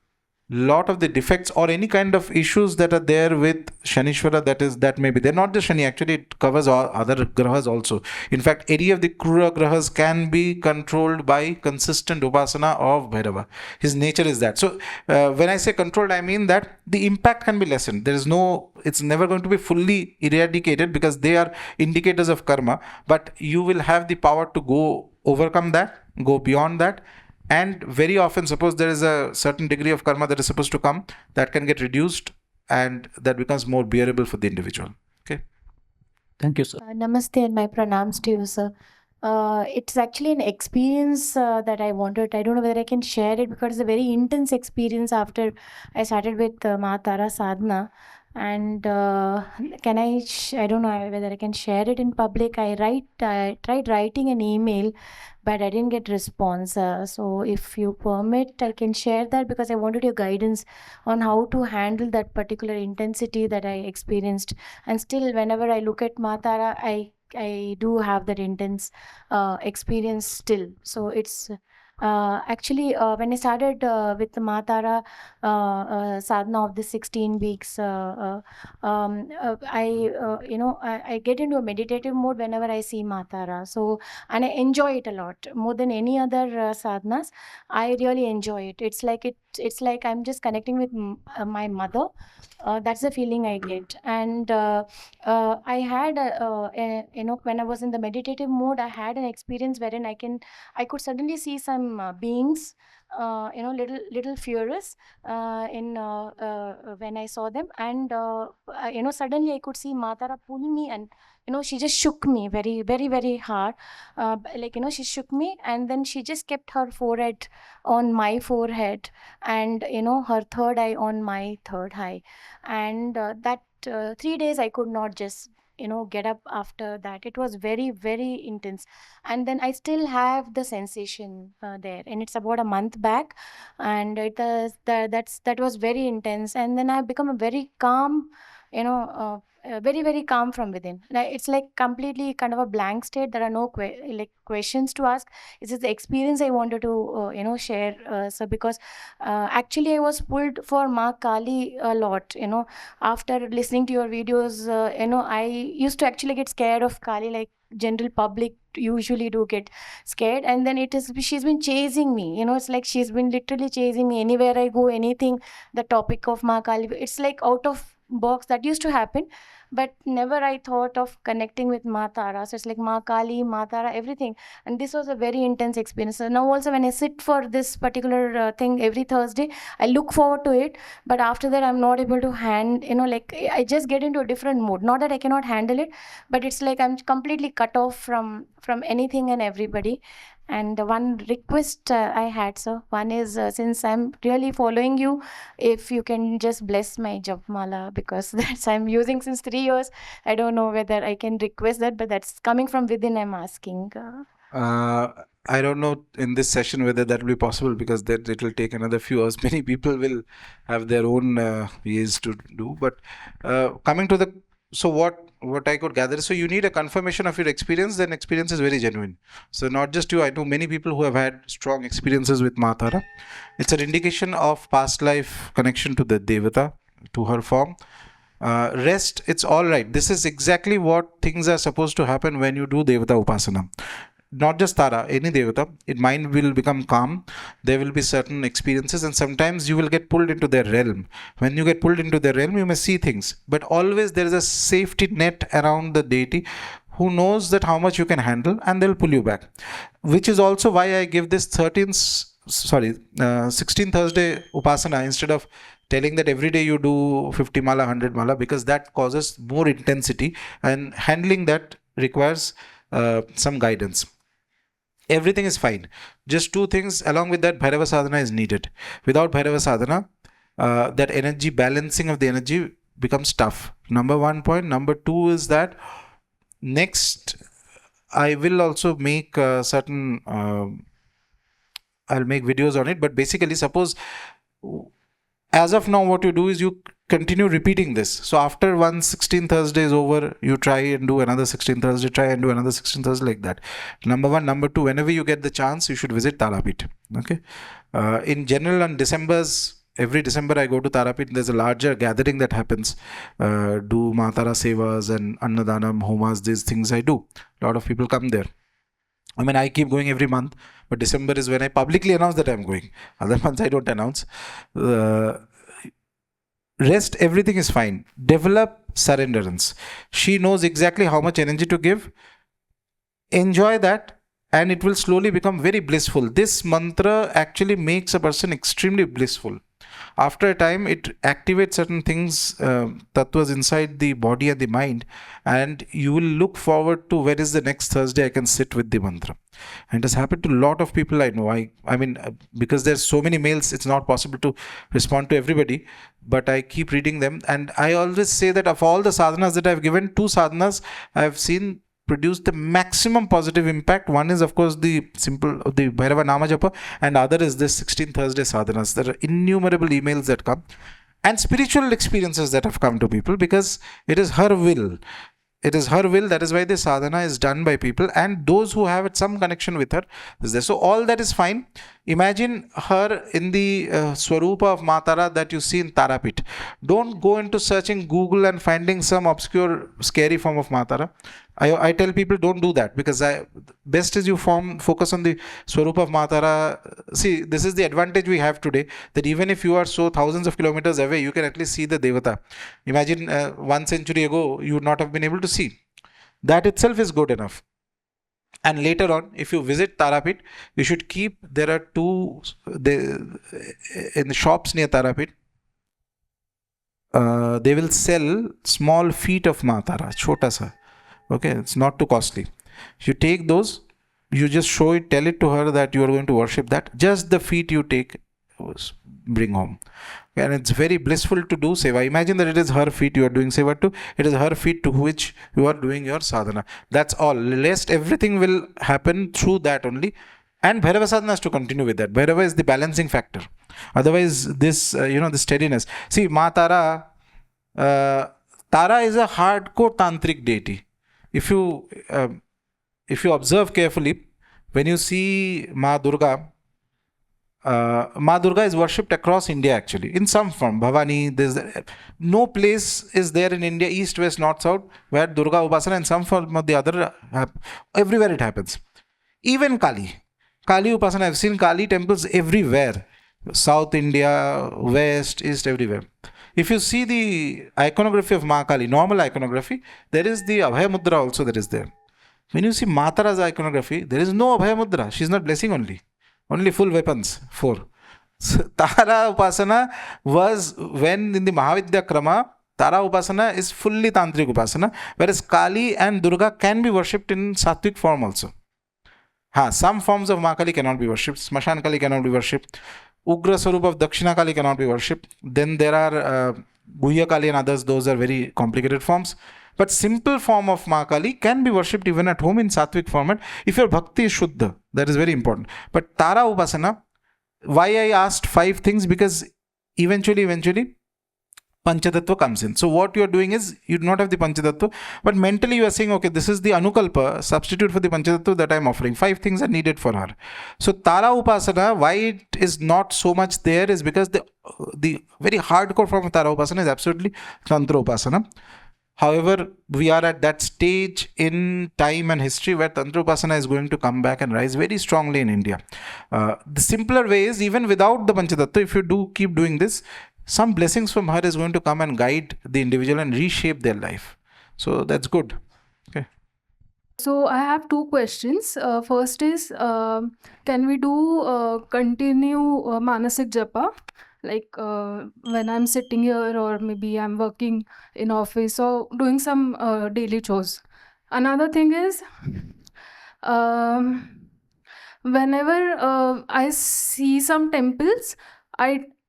lot of the defects or any kind of issues that are there with Sanishwara, that may be there. Not just Shani, actually it covers all other grahas also. In fact, any of the Krura grahas can be controlled by consistent upasana of Bhairava. His nature is that. So when I say controlled, I mean that the impact can be lessened. It's never going to be fully eradicated because they are indicators of karma, but you will have the power to overcome that, go beyond that. And very often, suppose there is a certain degree of karma that is supposed to come, that can get reduced and that becomes more bearable for the individual. Okay. Thank you, sir. Namaste and my pranams to you, sir. It's actually an experience that I wanted. I don't know whether I can share it because it's a very intense experience after I started with Maa Tara Sadhana. And I don't know whether I can share it in public. I tried writing an email, but I didn't get response. So if you permit, I can share that because I wanted your guidance on how to handle that particular intensity that I experienced. And still, whenever I look at Maa Tara, I do have that intense experience still. So it's actually when I started with the Maa Tara sadhana of the 16 weeks, I get into a meditative mode whenever I see Maa Tara. So, and I enjoy it a lot more than any other sadhanas. I really enjoy it. It's like I'm just connecting with my mother. That's the feeling I get. And I had when I was in the meditative mode, I had an experience wherein I could suddenly see some beings, little furious when I saw them, and suddenly I could see Maa Tara pull me, and she just shook me very, very, very hard. She shook me, and then she just kept her forehead on my forehead, and her third eye on my third eye, and that 3 days I could not just get up after that. It was very, very intense, and then I still have the sensation there, and it's about a month back, and that was very intense. And then I've become a very calm, very, very calm from within. It's like completely kind of a blank state. There are no questions to ask. It's just the experience I wanted to share. So because actually I was pulled for Maa Kali a lot. After listening to your videos, I used to actually get scared of Kali, like general public usually do get scared. And then she's been chasing me. It's like she's been literally chasing me anywhere I go. Anything, the topic of Maa Kali, it's like out of box. That used to happen, but never I thought of connecting with Maa Tara. So it's like Maa Kali, Maa Tara, everything. And this was a very intense experience. So now also when I sit for this particular thing every Thursday, I look forward to it. But after that, I'm not able to I just get into a different mood. Not that I cannot handle it, but it's like I'm completely cut off from anything and everybody. And one request I had, sir, one is since I'm really following you, if you can just bless my japmala, because that's I'm using since 3 years. I don't know whether I can request that, but that's coming from within. I'm asking. I don't know in this session whether that will be possible because it will take another few hours. Many people will have their own ways to do. But coming to what I could gather, so you need a confirmation of your experience. Then experience is very genuine. So not just you, I know many people who have had strong experiences with Maa Tara. It's an indication of past life connection to the Devata, to her form. Rest, it's all right. This is exactly what things are supposed to happen when you do Devata Upasana. Not just Tara, any Devata, mind will become calm. There will be certain experiences, and sometimes you will get pulled into their realm. When you get pulled into their realm, you may see things, but always there is a safety net around the deity who knows that how much you can handle, and they'll pull you back. Which is also why I give this 16th Thursday Upasana instead of telling that every day you do 50 mala, 100 mala, because that causes more intensity, and handling that requires some guidance. Everything is fine. Just two things along with that, Bhairava sadhana is needed. Without Bhairava sadhana, that energy, balancing of the energy becomes tough. Number one point. Number two is that next, I will also make certain, I'll make videos on it, but basically suppose, as of now, what you do is you continue repeating this. So after 16 Thursday is over, you try and do another 16 Thursday, try and do another 16 Thursday, like that. Number one. Number two, whenever you get the chance, you should visit Talapit. Okay. In general, on December's every December I go to Tarapit. There's a larger gathering that happens. Do Maa Tara Sevas and Annadanam, Homas, these things I do. A lot of people come there. I mean, I keep going every month, but December is when I publicly announce that I'm going. Other months I don't announce. Rest, everything is fine. Develop surrenderance. She knows exactly how much energy to give. Enjoy that, and it will slowly become very blissful. This mantra actually makes a person extremely blissful. After a time, it activates certain things, tattvas inside the body and the mind, and you will look forward to where is the next Thursday I can sit with the mantra. And it has happened to a lot of people I know. I mean, because there's so many mails, it's not possible to respond to everybody, but I keep reading them. And I always say that of all the sadhanas that I've given, 2 sadhanas I've seen produce the maximum positive impact. One is, of course, the Bhairava Nama Japa, and other is this 16 Thursday sadhanas. There are innumerable emails that come, and spiritual experiences that have come to people, because it is her will. It is her will. That is why this sadhana is done by people, and those who have some connection with her is there. So all that is fine. Imagine her in the Swarupa of Maa Tara that you see in Tarapit. Don't go into searching Google and finding some obscure, scary form of Maa Tara. I tell people don't do that, because best is you focus on the Swarupa of Maa Tara. See, this is the advantage we have today, that even if you are so thousands of kilometers away, you can at least see the Devata. Imagine 1 century ago, you would not have been able to see. That itself is good enough. And later on, if you visit Tarapit, you should keep, there are 2 in the shops near Tarapit, they will sell small feet of Maa Tara, chota sa. Okay, it's not too costly. You take those, you just show it, tell it to her that you are going to worship that. Just the feet you take, bring home. And it's very blissful to do seva. Imagine that it is her feet you are doing seva to. It is her feet to which you are doing your sadhana. That's all. Rest, everything will happen through that only. And Bhairava sadhana has to continue with that. Bhairava is the balancing factor. Otherwise, this, the steadiness. See, Maa Tara, Tara is a hardcore tantric deity. If you observe carefully, when you see Maa Durga is worshipped across India actually, in some form. Bhavani, there's no place is there in India, east, west, north, south, where Durga Upasana in some form or the other, everywhere it happens. Even Kali Upasana, I've seen Kali temples everywhere. South India, west, east, everywhere. If you see the iconography of Maa Kali, normal iconography, there is the Abhaya Mudra also that is there. When you see Maa Tara's iconography, there is no Abhaya Mudra. She's not blessing only full weapons, 4. So, Tara Upasana was when in the Mahavidya Krama, Tara Upasana is fully Tantric Upasana, whereas Kali and Durga can be worshipped in Sattvic form also. Some forms of Maa Kali cannot be worshipped. Smashan Kali cannot be worshipped. Ugra Swarup of Dakshina Kali cannot be worshipped. Then there are Guhya Kali and others. Those are very complicated forms. But simple form of Maa Kali can be worshipped even at home in Sattvic format if your bhakti is Shuddha. That is very important. But Tara Upasana, why I asked 5 things, because eventually Panchatattva comes in. So what you are doing is, you do not have the Panchatattva, but mentally you are saying, okay, this is the Anukalpa, substitute for the Panchatattva that I am offering. 5 things are needed for her. So Tara Upasana, why it is not so much there is because the very hardcore form of Tara Upasana is absolutely Tantra Upasana. However, we are at that stage in time and history where Tantra Upasana is going to come back and rise very strongly in India. The simpler way is, even without the Panchatattva, if you do keep doing this, some blessings from her is going to come and guide the individual and reshape their life. So that's good. Okay. So I have 2 questions. First is, can we do continue Manasik japa? Like when I'm sitting here, or maybe I'm working in office or doing some daily chores. Another thing is, whenever I see some temples,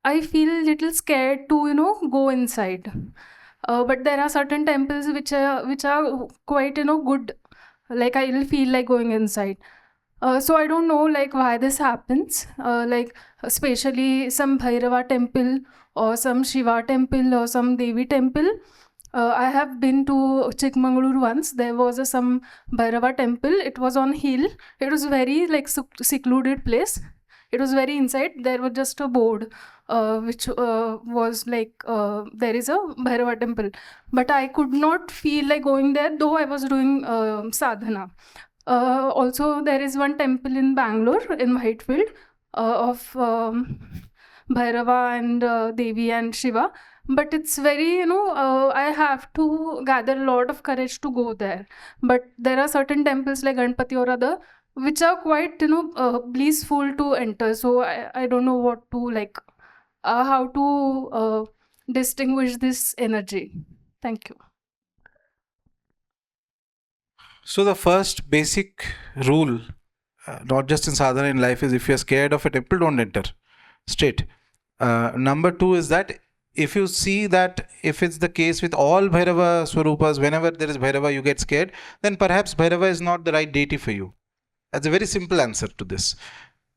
I feel a little scared to go inside. But there are certain temples which are quite good. Like I will feel like going inside. So I don't know why this happens. Especially some Bhairava temple or some Shiva temple or some Devi temple. I have been to Chikmagaluru once. There was some Bhairava temple. It was on hill. It was very secluded place. It was very inside. There was just a board which was like there is a Bhairava temple, but I could not feel like going there, though I was doing sadhana. Also, there is one temple in Bangalore, in Whitefield, of Bhairava and Devi and Shiva. But it's very, I have to gather a lot of courage to go there. But there are certain temples like Ganpati or other, which are quite, blissful to enter. So I don't know what to like, how to distinguish this energy. Thank you. So the first basic rule, not just in sadhana, in life, is if you're scared of a temple, don't enter. Straight. Number two is that if you see that if it's the case with all Bhairava Swarupas, whenever there is Bhairava, you get scared, then perhaps Bhairava is not the right deity for you. That's a very simple answer to this.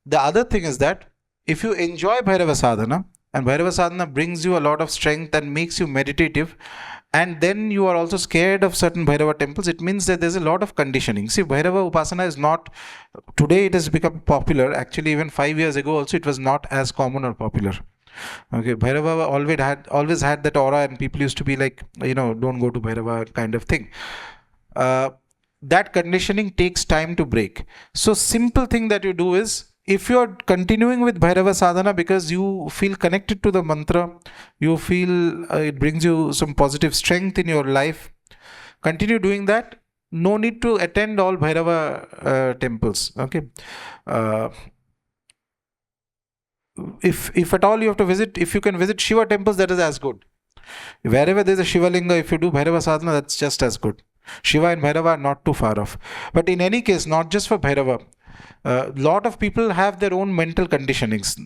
The other thing is that if you enjoy Bhairava Sadhana, and Bhairava Sadhana brings you a lot of strength and makes you meditative, and then you are also scared of certain Bhairava temples, it means that there's a lot of conditioning. See, Bhairava Upasana is not, today it has become popular. Actually, even 5 years ago also, it was not as common or popular. Okay, Bhairava always had that aura, and people used to be like, don't go to Bhairava kind of thing. That conditioning takes time to break. So simple thing that you do is, if you are continuing with Bhairava Sadhana because you feel connected to the mantra, you feel it brings you some positive strength in your life, continue doing that. No need to attend all Bhairava temples. Okay. If at all you have to visit, if you can visit Shiva temples, that is as good. Wherever there is a Shiva Linga, if you do Bhairava Sadhana, that's just as good. Shiva and Bhairava are not too far off. But in any case, not just for Bhairava, lot of people have their own mental conditionings.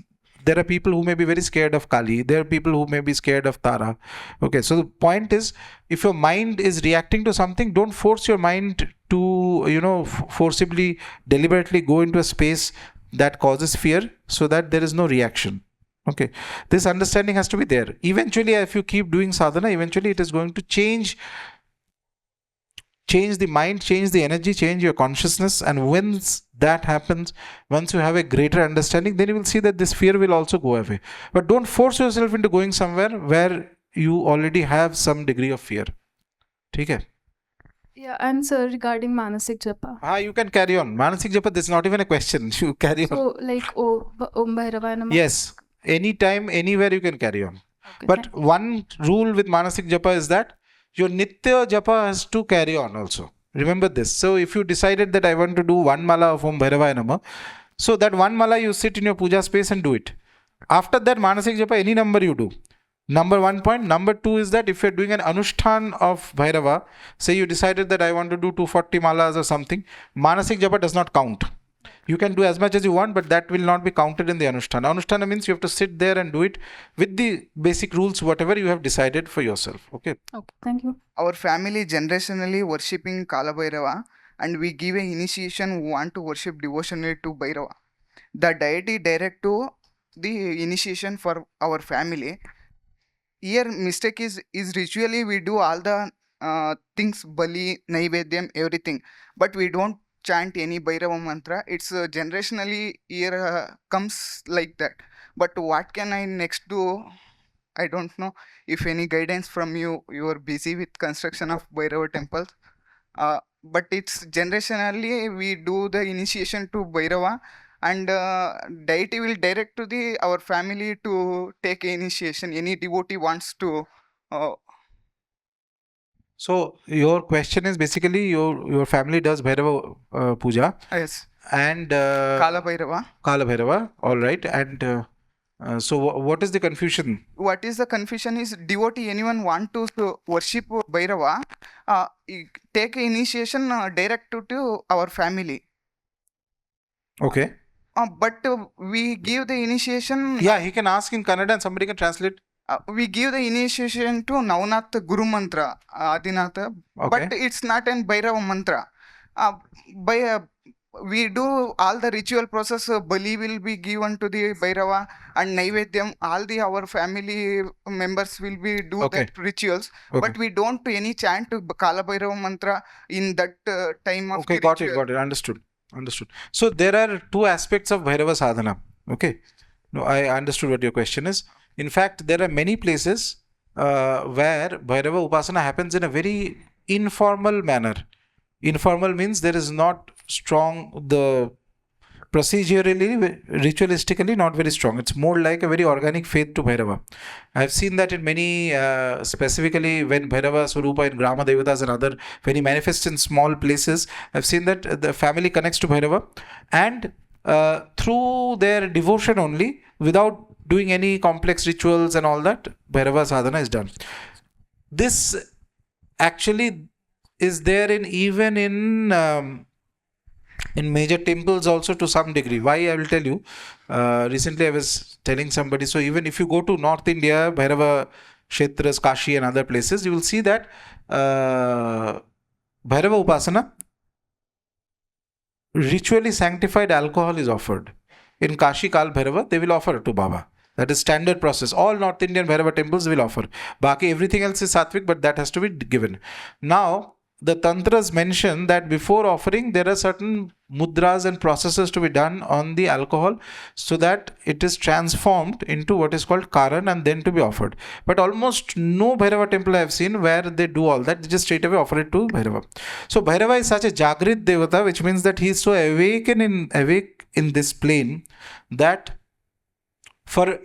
There are people who may be very scared of Kali. There are people who may be scared of Tara. Okay, so the point is, if your mind is reacting to something, don't force your mind to, forcibly, deliberately go into a space that causes fear so that there is no reaction. Okay, this understanding has to be there. Eventually, if you keep doing sadhana, eventually it is going to change the mind, change the energy, change your consciousness. And once that happens, once you have a greater understanding, then you will see that this fear will also go away. But don't force yourself into going somewhere where you already have some degree of fear. Okay? Yeah, and sir, regarding Manasik japa. You can carry on. Manasik japa, this is not even a question. You carry on. So, like, Om Bhairava Namah. Yes. Anytime, anywhere you can carry on. Okay, But one rule with Manasik japa is that your Nitya japa has to carry on also. Remember this. So if you decided that I want to do one mala of Om Bhairava Namah, so that one mala you sit in your puja space and do it. After that, Manasik japa, any number you do. Number 1 point. Number 2 is that if you're doing an Anushtan of Bhairava, say you decided that I want to do 240 malas or something, Manasik japa does not count. You can do as much as you want, but that will not be counted in the Anushtana. Anushtana means you have to sit there and do it with the basic rules, whatever you have decided for yourself. Okay. Okay, thank you. Our family generationally worshipping Kala Bhairava, and we give an initiation who want to worship devotionally to Bhairava. The deity direct to the initiation for our family. Here mistake is ritually we do all the things, Bali, Naivedyam, everything, but we don't chant any Bhairava mantra. It's generationally here comes like that. But what can I next do? I don't know. If any guidance from you, you are busy with construction of Bhairava temples. But it's generationally we do the initiation to Bhairava, and deity will direct to our family to take initiation. Any devotee wants to. So your question is basically your family does Bhairava puja. Yes. And Kala Bhairava. Kala Bhairava. All right. And so what is the confusion? What is the confusion is devotee, anyone want to worship Bhairava, take initiation direct to our family. Okay. But we give the initiation. Yeah, he can ask in Kannada and somebody can translate. We give the initiation to Navnath Guru Mantra, Adinatha, Okay. but it's not an Bhairava mantra. We do all the ritual process. Bali will be given to the Bhairava, and Naivedyam, all our family members will be do Okay. that rituals. Okay. But we don't do any chant to Kala Bhairava mantra in that time of Okay, the got ritual. it. Understood. So there are two aspects of Bhairava sadhana. Okay. No, I understood what your question is. In fact, there are many places where Bhairava Upasana happens in a very informal manner. Informal means there is not strong, the procedurally, ritualistically, not very strong. It's more like a very organic faith to Bhairava. I've seen that in many, specifically when Bhairava Swarupa in Grama Devatas and other, when he manifests in small places, I've seen that the family connects to Bhairava and through their devotion only, without doing any complex rituals and all that, Bhairava sadhana is done. This actually is there in major temples also to some degree. Why, I will tell you. Recently I was telling somebody, so even if you go to North India, Bhairava Kshetras, Kashi and other places, you will see that Bhairava Upasana, ritually sanctified alcohol is offered. In Kashi Kal Bhairava, they will offer to Baba. That is standard process. All North Indian Bhairava temples will offer. Baki, everything else is sattvic, but that has to be given. Now, the tantras mention that before offering, there are certain mudras and processes to be done on the alcohol so that it is transformed into what is called karan and then to be offered. But almost no Bhairava temple I have seen where they do all that. They just straight away offer it to Bhairava. So Bhairava is such a Jagrit Devata, which means that he is so awake in this plane that for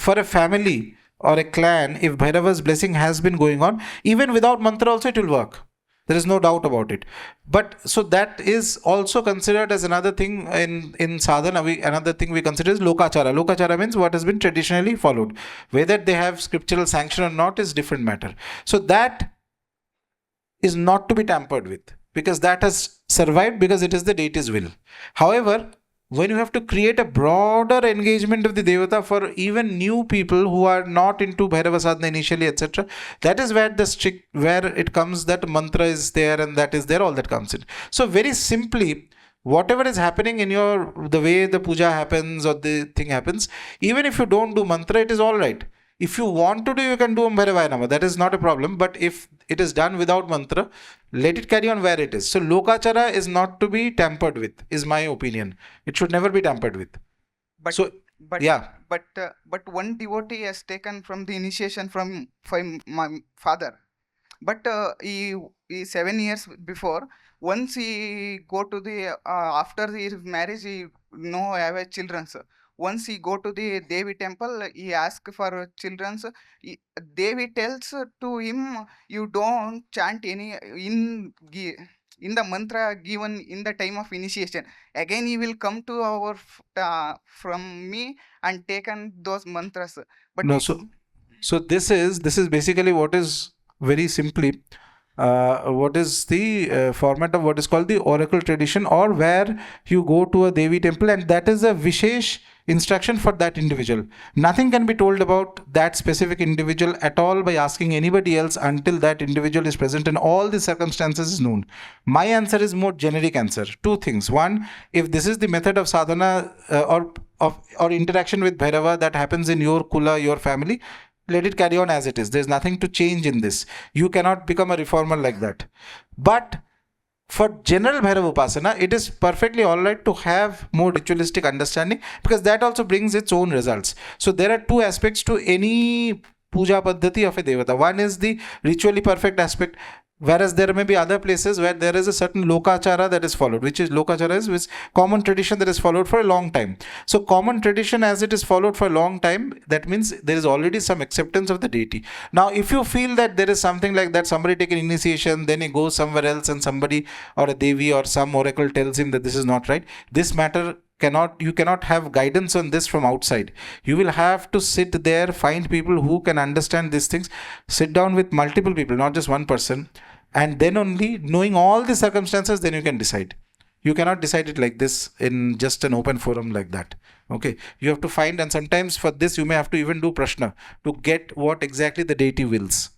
a family or a clan, if Bhairava's blessing has been going on, even without mantra also it will work. There is no doubt about it. But so that is also considered as another thing in sadhana. Another thing we consider is lokachara. Lokachara means what has been traditionally followed. Whether they have scriptural sanction or not is different matter. So that is not to be tampered with, because that has survived because it is the deity's will. However, when you have to create a broader engagement of the Devata for even new people who are not into Bhairava sadhana initially, etc., that is where where it comes that mantra is there and that is there, all that comes in. So very simply, whatever is happening in the way the puja happens or the thing happens, even if you don't do mantra, it is all right. If you want to do, you can do Om Bhairavaya Namah. That is not a problem. But if it is done without mantra, let it carry on where it is. So Lokachara is not to be tampered with, is my opinion. It should never be tampered with. But So, but yeah. but one devotee has taken from the initiation from my father. But he 7 years before, once he go to the after his marriage, he no have a children. Once he go to the Devi temple, he ask for children. Devi tells to him, you don't chant any in the mantra given in the time of initiation. Again, he will come to our from me and taken those mantras. But No, so this is basically what is very simply what is the format of what is called the oracle tradition, or where you go to a Devi temple and that is a Vishesh instruction for that individual. Nothing can be told about that specific individual at all by asking anybody else until that individual is present and all the circumstances is known. My answer is more generic answer. Two things. One, if this is the method of sadhana or interaction with Bhairava that happens in your kula, your family, let it carry on as it is. There's nothing to change in this. You cannot become a reformer like that. But for general Bhairava Upasana, it is perfectly alright to have more ritualistic understanding, because that also brings its own results. So there are two aspects to any puja paddhati of a devata. One is the ritually perfect aspect, whereas there may be other places where there is a certain lokachara that is followed, which common tradition that is followed for a long time. So common tradition, as it is followed for a long time, that means there is already some acceptance of the deity. Now, if you feel that there is something like that, somebody take an initiation, then he goes somewhere else and somebody or a devi or some oracle tells him that this is not right, this matter you cannot have guidance on this from outside. You will have to sit there, find people who can understand these things, sit down with multiple people, not just one person, and then only knowing all the circumstances, then you can decide. You cannot decide it like this in just an open forum like that. Okay, you have to find, and sometimes for this you may have to even do prashna to get what exactly the deity wills.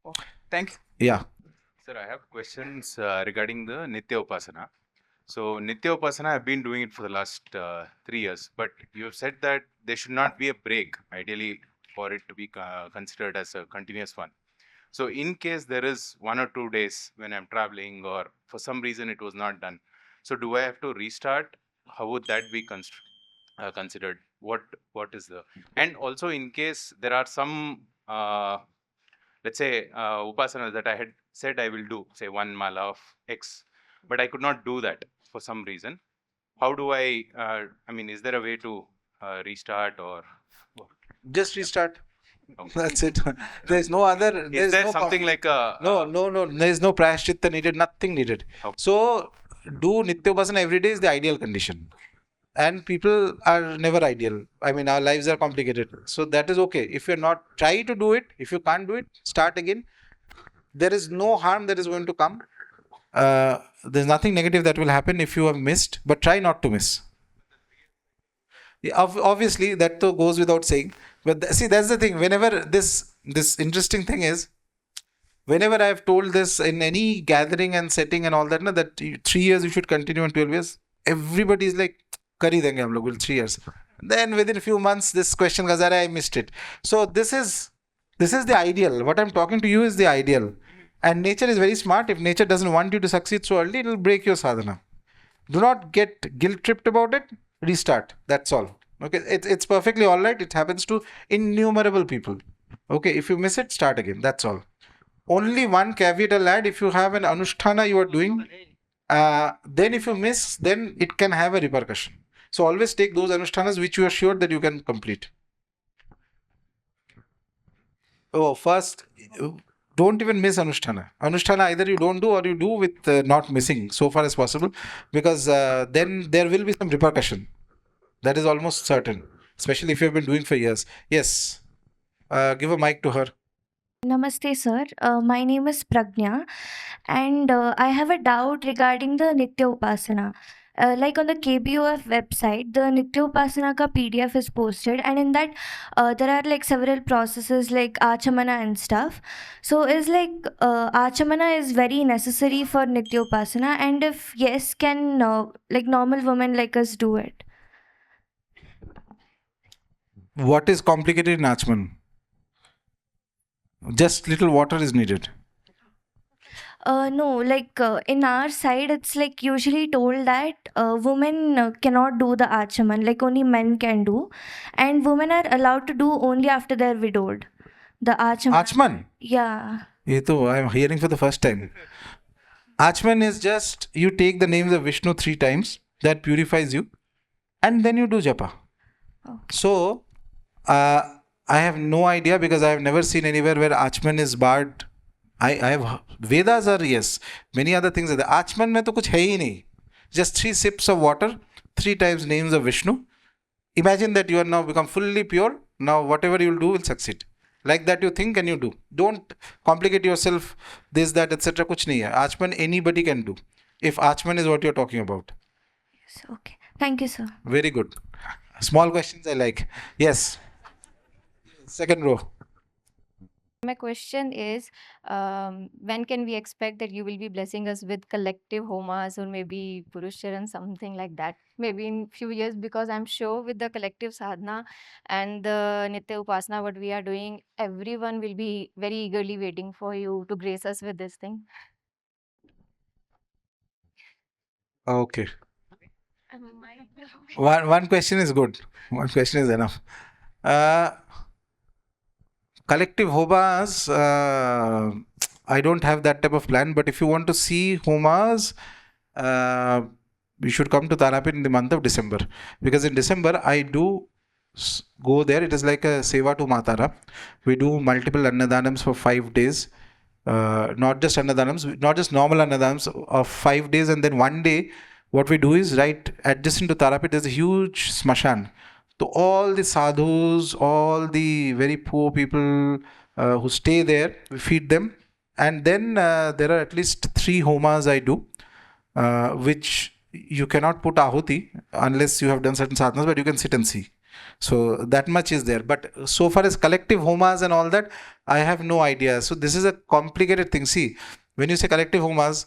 okay, thank you. Yeah. Sir, I have questions regarding the Nitya Upasana. So Nitya Upasana, I've been doing it for the last 3 years, but you have said that there should not be a break, ideally, for it to be considered as a continuous one. So in case there is 1 or 2 days when I'm traveling or for some reason it was not done, so do I have to restart how would that be considered? What is the, and also in case there are some let's say upasanas that I had said I will do, say one mala of X, but I could not do that for some reason. How do I mean, is there a way to restart or what? Just restart. Okay. That's it. There's no other. Is There's there no something like a No. There's no prashchitta needed. Nothing needed. Okay. So do Nitya Upasana every day is the ideal condition. And people are never ideal. I mean, our lives are complicated. So that is okay. If you're not, try to do it. If you can't do it, start again. There is no harm that is going to come. There's nothing negative that will happen if you have missed, but try not to miss. Yeah, obviously, that though goes without saying. But see, that's the thing. Whenever this interesting thing is, whenever I've told this in any gathering and setting and all that, na, that 3 years you should continue and 12 years, everybody is like, kari denge hum log, will 3 years. Then within a few months, this question goes, I missed it. So this is the ideal. What I'm talking to you is the ideal. And nature is very smart. If nature doesn't want you to succeed so early, it will break your sadhana. Do not get guilt tripped about it. Restart. That's all. Okay, it's perfectly all right. It happens to innumerable people. Okay, if you miss it, start again. That's all. Only one caveat I'll add: if you have an anusthana you are doing, then if you miss, then it can have a repercussion. So always take those anushtanas which you are sure that you can complete. Oh, first, don't even miss anusthana. Anusthana either you don't do or you do with not missing so far as possible, because then there will be some repercussion. That is almost certain, especially if you have been doing for years. Yes, give a mic to her. Namaste, sir. My name is Pragnya, and I have a doubt regarding the Nitya Upasana. Like on the KBUF website, the Nitya Upasana ka PDF is posted, and in that there are like several processes like Achamana and stuff. So is like Achamana is very necessary for Nitya Upasana, and if yes, can like normal women like us do it? What is complicated in Achaman? Just little water is needed. No, like in our side, it's like usually told that women cannot do the Achaman, like only men can do, and women are allowed to do only after they're widowed. The Achaman. Achaman? Yeah. Ye to I'm hearing for the first time. Achaman is just you take the names of Vishnu 3 times, that purifies you, and then you do japa. Okay. So, I have no idea because I have never seen anywhere where Achaman is barred. I have Vedas are yes, many other things are there. Achaman mein to kuch hai hi nahi. Just 3 sips of water, 3 times names of Vishnu. Imagine that you are now become fully pure. Now whatever you will do will succeed. Like that you think and you do. Don't complicate yourself. This, that, etc. Kuch nahi hai. Achaman anybody can do. If Achaman is what you are talking about. Yes, okay. Thank you, sir. Very good. Small questions I like. Yes. Second row. My question is, when can we expect that you will be blessing us with collective homas or maybe Purusharan, something like that? Maybe in few years, because I'm sure with the collective sadhana and the Nitya Upasana, what we are doing, everyone will be very eagerly waiting for you to grace us with this thing. Okay. One question is good. One question is enough. Collective homas, I don't have that type of plan, but if you want to see homas, you should come to Tarapin in the month of December, because in December I do go there. It is like a seva to Maa Tara. We do multiple annadanams for 5 days, not just annadanams, not just normal annadanams of 5 days, and then one day what we do is right adjacent to Tarapin there's a huge smashan. So all the sadhus, all the very poor people who stay there, we feed them. And then there are at least 3 homas I do, which you cannot put ahuti unless you have done certain sadhanas, but you can sit and see. So that much is there. But so far as collective homas and all that, I have no idea. So this is a complicated thing. See, when you say collective homas,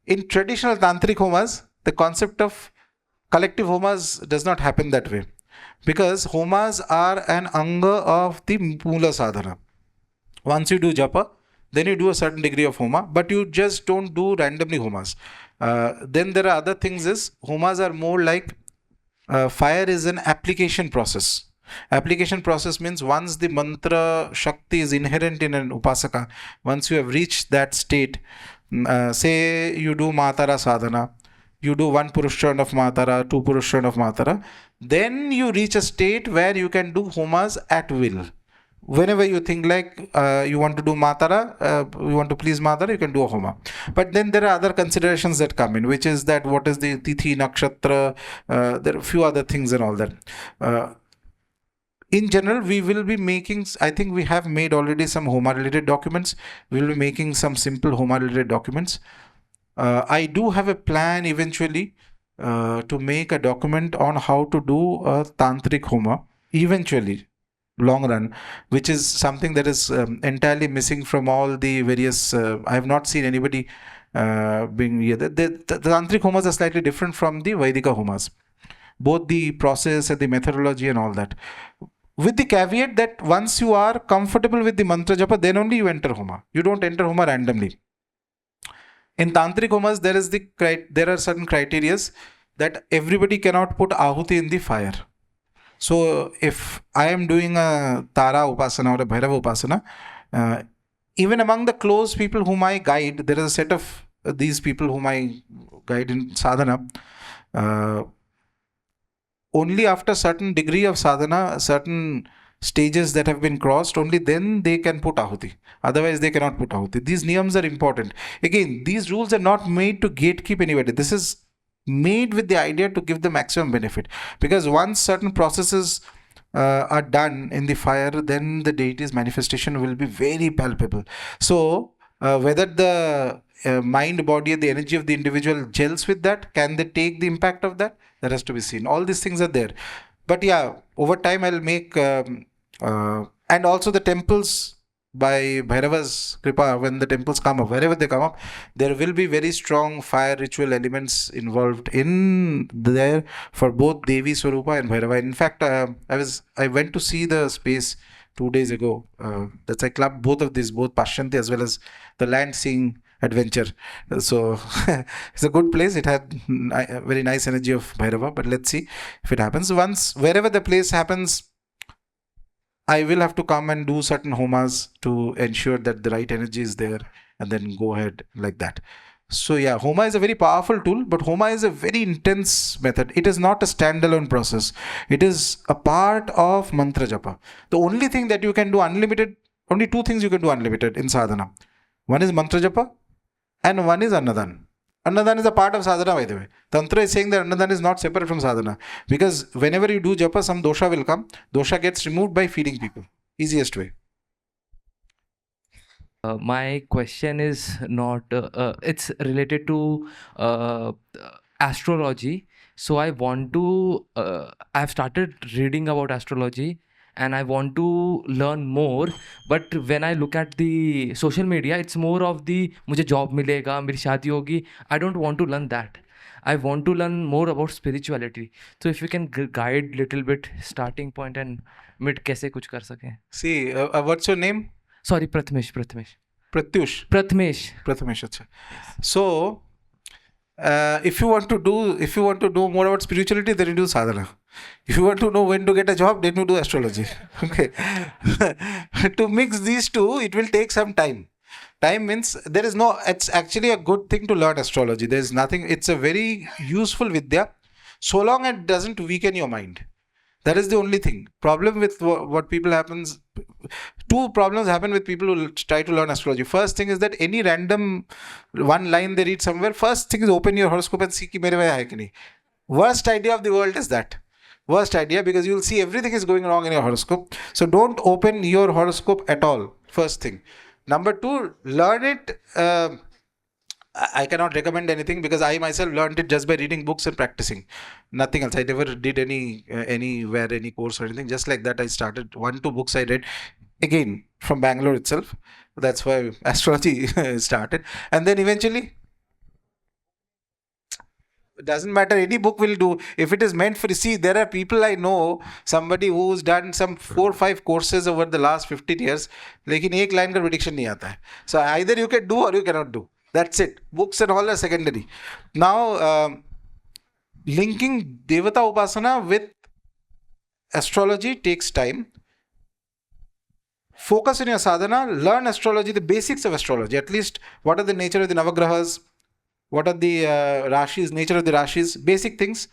in traditional tantric homas, the concept of collective homas does not happen that way, because homas are an anga of the Moola sadhana. Once you do japa, then you do a certain degree of Homa, but you just don't do randomly Homas. Then there are other things is, Homas are more like, fire is an application process. Application process means once the mantra Shakti is inherent in an Upasaka, once you have reached that state, say you do Maa Tara Sadhana, you do 1 Purushan of Maa Tara, 2 Purushan of Maa Tara, then you reach a state where you can do Homas at will. Whenever you think like you want to do Maa Tara, you want to please Maa Tara, you can do a Homa. But then there are other considerations that come in, which is that what is the Tithi, Nakshatra, there are a few other things and all that. In general, we will be making, I think we have made already some Homa related documents. We will be making some simple Homa related documents. I do have a plan eventually to make a document on how to do a Tantric Homa, eventually, long run, which is something that is entirely missing from all the various, I have not seen anybody being here. The Tantric Homas are slightly different from the Vaidika Homas, both the process and the methodology and all that. With the caveat that once you are comfortable with the mantra japa, then only you enter Homa. You don't enter Homa randomly. In Tantric Homas, there are certain criteria that everybody cannot put Ahuti in the fire. So if I am doing a Tara Upasana or a Bhairava Upasana, even among the close people whom I guide, there is a set of these people whom I guide in sadhana. Only after certain degree of sadhana, certain stages that have been crossed, only then they can put Ahuti. Otherwise, they cannot put Ahuti. These niyams are important. Again, these rules are not made to gatekeep anybody. This is made with the idea to give the maximum benefit. Because once certain processes are done in the fire, then the deity's manifestation will be very palpable. So, whether the mind, body, and the energy of the individual gels with that, can they take the impact of that? That has to be seen. All these things are there. But yeah, over time I'll make, and also the temples, by Bhairava's Kripa, when the temples come up, wherever they come up, there will be very strong fire ritual elements involved in there for both Devi Swarupa and Bhairava. In fact, I went to see the space 2 days ago. That's I clubbed both of these, both Pashyanti as well as the land seeing adventure. So it's a good place. It had a very nice energy of Bhairava, but let's see if it happens. Once, wherever the place happens, I will have to come and do certain homas to ensure that the right energy is there, and then go ahead like that. So yeah, Homa is a very powerful tool, but Homa is a very intense method. It is not a standalone process. It is a part of mantra japa. The only thing that you can do unlimited, only 2 things you can do unlimited in sadhana. One is mantra japa and one is annadan. Annadan is a part of sadhana, by the way. Tantra is saying that annadan is not separate from sadhana. Because whenever you do japa, some dosha will come. Dosha gets removed by feeding people. Easiest way. My question is not, it's related to astrology. So I want to, I've started reading about astrology and I want to learn more. But when I look at the social media, it's more of the, मुझे job मिलेगा, मेरी शादी होगी. I don't want to learn that. I want to learn more about spirituality. So if you can guide little bit starting point and mid कैसे कुछ कर सकें. See, what's your name? Sorry, Prathmesh. Pratyush. Prathmesh. So, if you want to know more about spirituality, then you do sadhana. If you want to know when to get a job, then you do astrology. Okay. To mix these two, it will take some time. Time means it's actually a good thing to learn astrology. There's nothing, it's a very useful vidya, so long it doesn't weaken your mind. That is the only thing. Problem with what people happens, 2 problems happen with people who try to learn astrology. First thing is that any random one line they read somewhere, first thing is open your horoscope and see ki mere mein hai ki nahi. Worst idea of the world is that. Worst idea, because you will see everything is going wrong in your horoscope. So don't open your horoscope at all. First thing. Number 2, learn it. I cannot recommend anything because I myself learned it just by reading books and practicing. Nothing else. I never did anywhere, any course or anything. Just like that, I started 1-2 books I read. Again, from Bangalore itself. That's why astrology started. And then eventually, doesn't matter, any book will do. If it is meant for, see, there are people I know, somebody who's done some 4-5 courses over the last 15 years, लेकिन एक line का prediction नहीं आता है. So either you can do or you cannot do. That's it. Books and all are secondary. Now, linking Devata Upasana with astrology takes time. Focus in your sadhana, learn astrology, the basics of astrology. At least, what are the nature of the Navagrahas? What are the Rashis, nature of the Rashis? Basic things.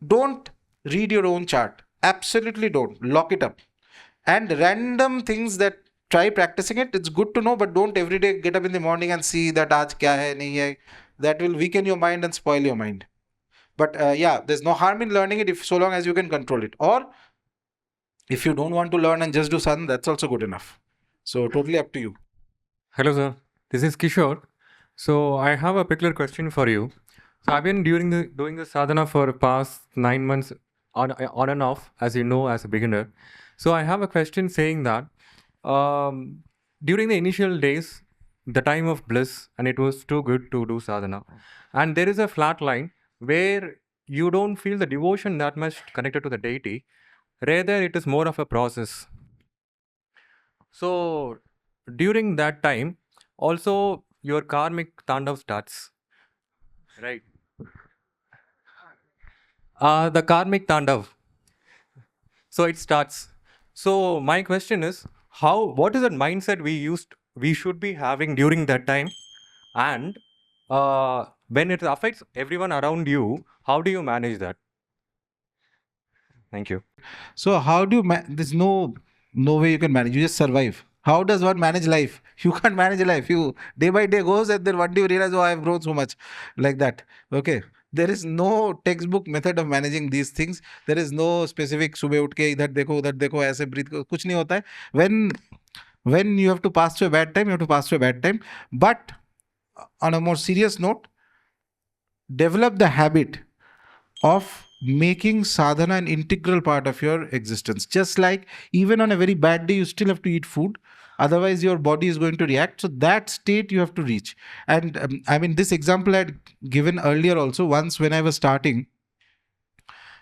Don't read your own chart. Absolutely don't. Lock it up. And random things that try practicing it. It's good to know, but don't every day get up in the morning and see that aaj kya hai, nahi hai. That will weaken your mind and spoil your mind. But yeah, there's no harm in learning it if so long as you can control it. Or if you don't want to learn and just do sadhana, that's also good enough. So totally up to you. Hello, sir. This is Kishore. So I have a particular question for you. So I've been doing the sadhana for past 9 months on and off, as you know, as a beginner. So I have a question saying that during the initial days, the time of bliss, and it was too good to do sadhana, and there is a flat line where you don't feel the devotion that much connected to the deity. Rather, it is more of a process. So during that time, also your karmic tandav starts, right? The karmic tandav. So it starts. So my question is, what is that mindset we should be having during that time, and when it affects everyone around you, how do you manage that? Thank you. So how do you there's no way you can manage. You just survive. How does one manage life? You can't manage life. You day by day goes, and then one day you realize, oh, I have grown so much, like that. Okay. There is no textbook method of managing these things. There is no specific सुबह उठ के इधर देखो ऐसे breathe करो, कुछ नहीं होता है. When you have to pass through a bad time, you have to pass through a bad time. But on a more serious note, develop the habit of making sadhana an integral part of your existence. Just like even on a very bad day, you still have to eat food. Otherwise, your body is going to react. So that state you have to reach. And I mean, this example I had given earlier also. Once when I was starting,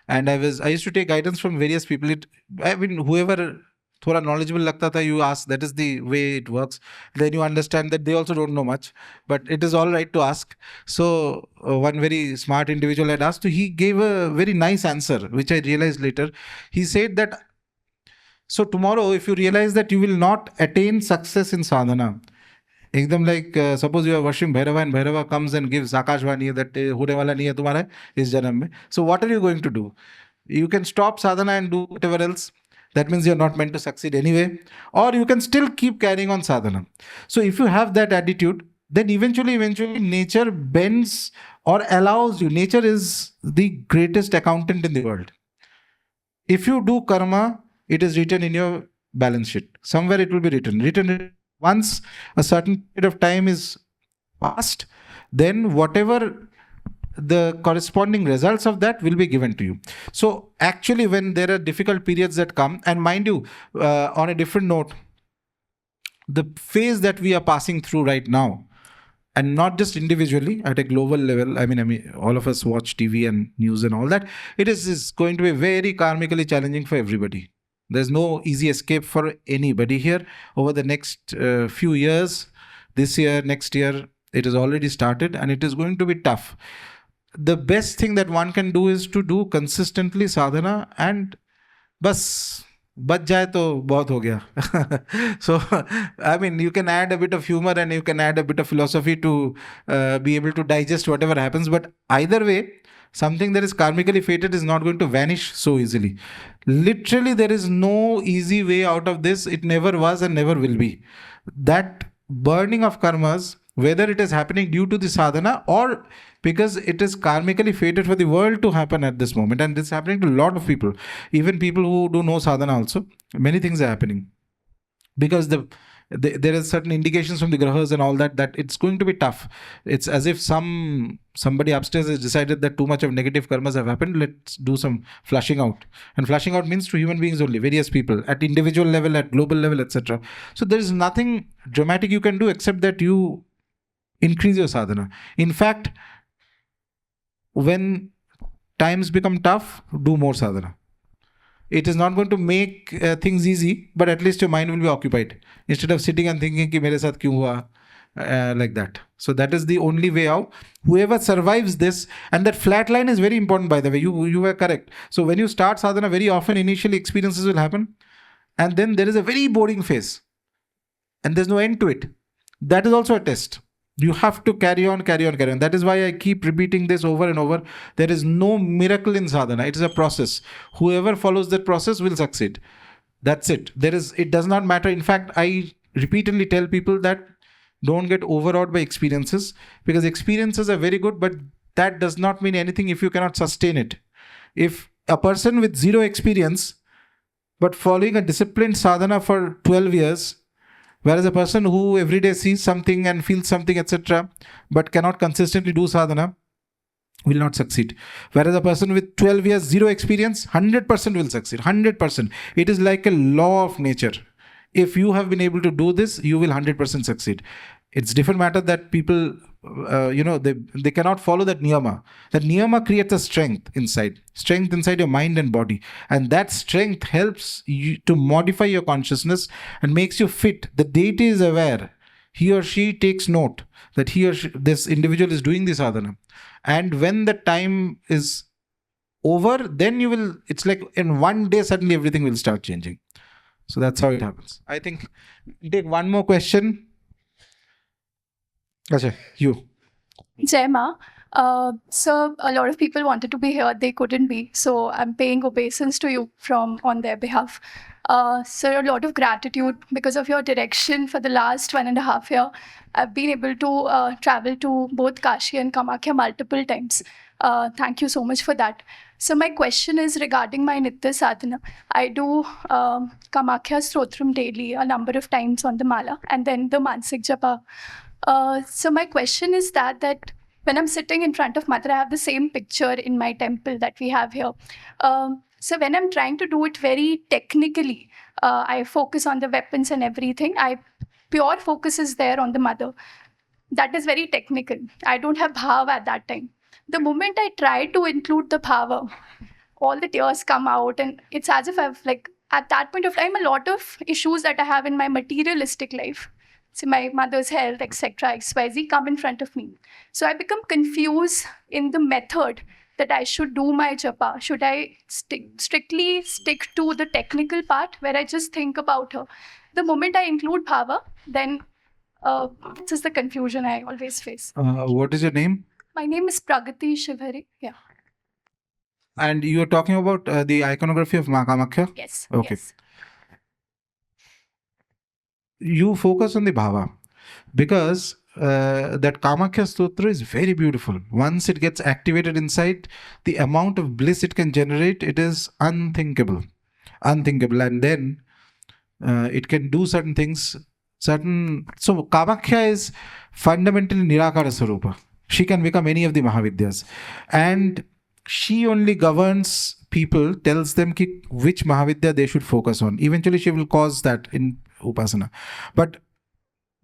and I used to take guidance from various people. Whoever थोड़ा knowledgeable लगता था, you ask. That is the way it works. Then you understand that they also don't know much, but it is all right to ask. So one very smart individual had asked. He gave a very nice answer, which I realized later. He said that, so tomorrow, if you realize that you will not attain success in sadhana, एकदम like suppose you are worshiping Bhairava and Bhairava comes and gives Akashvani that होने वाला नहीं है तुम्हारा इस जन्म में. So what are you going to do? You can stop sadhana and do whatever else. That means you're not meant to succeed anyway. Or you can still keep carrying on sadhana. So if you have that attitude, then eventually nature bends or allows you. Nature is the greatest accountant in the world. If you do karma, it is written in your balance sheet. Somewhere it will be written. Once a certain period of time is passed, then whatever the corresponding results of that will be given to you. So actually, when there are difficult periods that come, and mind you, on a different note, the phase that we are passing through right now, and not just individually, at a global level, I mean, all of us watch TV and news and all that, it is going to be very karmically challenging for everybody. There's no easy escape for anybody here. Over the next few years, this year, next year, it has already started, and it is going to be tough. The best thing that one can do is to do consistently sadhana, and bas बच जाए तो बहुत हो गया. So I mean, you can add a bit of humor and you can add a bit of philosophy to be able to digest whatever happens, but either way, something that is karmically fated is not going to vanish so easily. Literally, there is no easy way out of this. It never was and never will be. That burning of karmas, whether it is happening due to the sadhana or because it is karmically fated for the world to happen at this moment, and this is happening to a lot of people, even people who do no sadhana also, many things are happening because there are certain indications from the grahas and all that it's going to be tough. It's as if somebody upstairs has decided that too much of negative karmas have happened. Let's do some flushing out, and flushing out means to human beings only, various people at individual level, at global level, etc. So there is nothing dramatic you can do except that you increase your sadhana. In fact, when times become tough, do more sadhana. It is not going to make things easy, but at least your mind will be occupied instead of sitting and thinking ki mere saath kyun hua, like that. So that is the only way out. Whoever survives this, and that flat line is very important, by the way. You were correct. So when you start sadhana, very often initially experiences will happen, and then there is a very boring phase, and there's no end to it. That is also a test. You have to carry on. That is why I keep repeating this over and over. There is no miracle in sadhana. It is a process. Whoever follows that process will succeed. That's it. It does not matter. In fact, I repeatedly tell people that don't get overawed by experiences, because experiences are very good, but that does not mean anything if you cannot sustain it. If a person with zero experience, but following a disciplined sadhana for 12 years, whereas a person who every day sees something and feels something, etc., but cannot consistently do sadhana, will not succeed. Whereas a person with 12 years, zero experience, 100% will succeed. 100%. It is like a law of nature. If you have been able to do this, you will 100% succeed. It's different matter that people, they cannot follow that niyama. That niyama creates a strength inside your mind and body. And that strength helps you to modify your consciousness and makes you fit. The deity is aware. He or she takes note that this individual is doing this sadhana. And when the time is over, then it's like in one day, suddenly everything will start changing. So that's how it happens. I think we'll take one more question. Acha, you. Jai Ma. So a lot of people wanted to be here, they couldn't be. So I'm paying obeisance to you on their behalf. Sir, a lot of gratitude because of your direction for the last 1.5 years. I've been able to travel to both Kashi and Kamakhya multiple times. Thank you so much for that. So my question is regarding my Nitya Sadhana. I do Kamakhya Stotram daily a number of times on the Mala and then the Manasik japa. So my question is that when I'm sitting in front of Mother, I have the same picture in my temple that we have here. So when I'm trying to do it very technically, I focus on the weapons and everything. Pure focus is there on the Mother. That is very technical. I don't have Bhava at that time. The moment I try to include the Bhava, all the tears come out, and it's as if I've at that point of time, a lot of issues that I have in my materialistic life, so my mother's health, etc., XYZ, come in front of me. So I become confused in the method that I should do my japa. Should I strictly stick to the technical part where I just think about her? The moment I include Bhava, then this is the confusion I always face. What is your name? My name is Pragati Shivhari. Yeah. And you are talking about the iconography of Maa Kamakhya? Yes. Okay. Yes. You focus on the Bhava because that Kamakhya Stotra is very beautiful. Once it gets activated inside, the amount of bliss it can generate, it is unthinkable. And then it can do certain things. So Kamakhya is fundamentally Nirakara Sarupa. She can become any of the Mahavidyas. And she only governs people, tells them which Mahavidya they should focus on. Eventually she will cause that in Upasana. But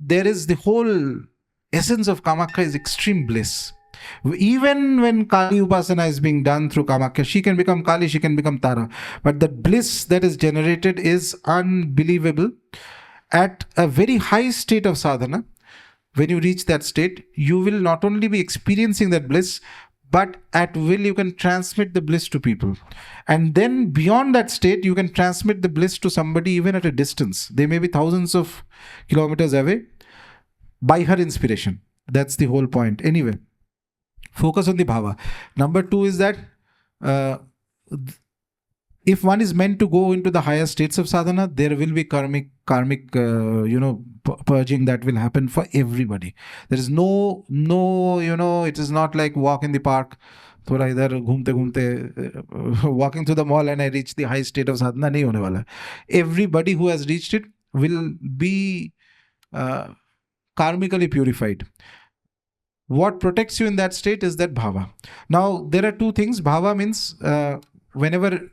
there is the whole essence of Kamakhya is extreme bliss. Even when Kali Upasana is being done through Kamakhya, she can become Kali, she can become Tara. But the bliss that is generated is unbelievable. At a very high state of sadhana, when you reach that state, you will not only be experiencing that bliss, but at will you can transmit the bliss to people. And then beyond that state, you can transmit the bliss to somebody even at a distance. They may be thousands of kilometers away by her inspiration. That's the whole point. Anyway, focus on the Bhava. Number 2 is that if one is meant to go into the higher states of sadhana, there will be karmic purging that will happen for everybody. There is no, it is not like walk in the park, thoda idhar ghumte walking through the mall and I reach the high state of sadhana. Nahi hone wala. Everybody who has reached it will be karmically purified. What protects you in that state is that Bhava. Now, there are two things. Bhava means whenever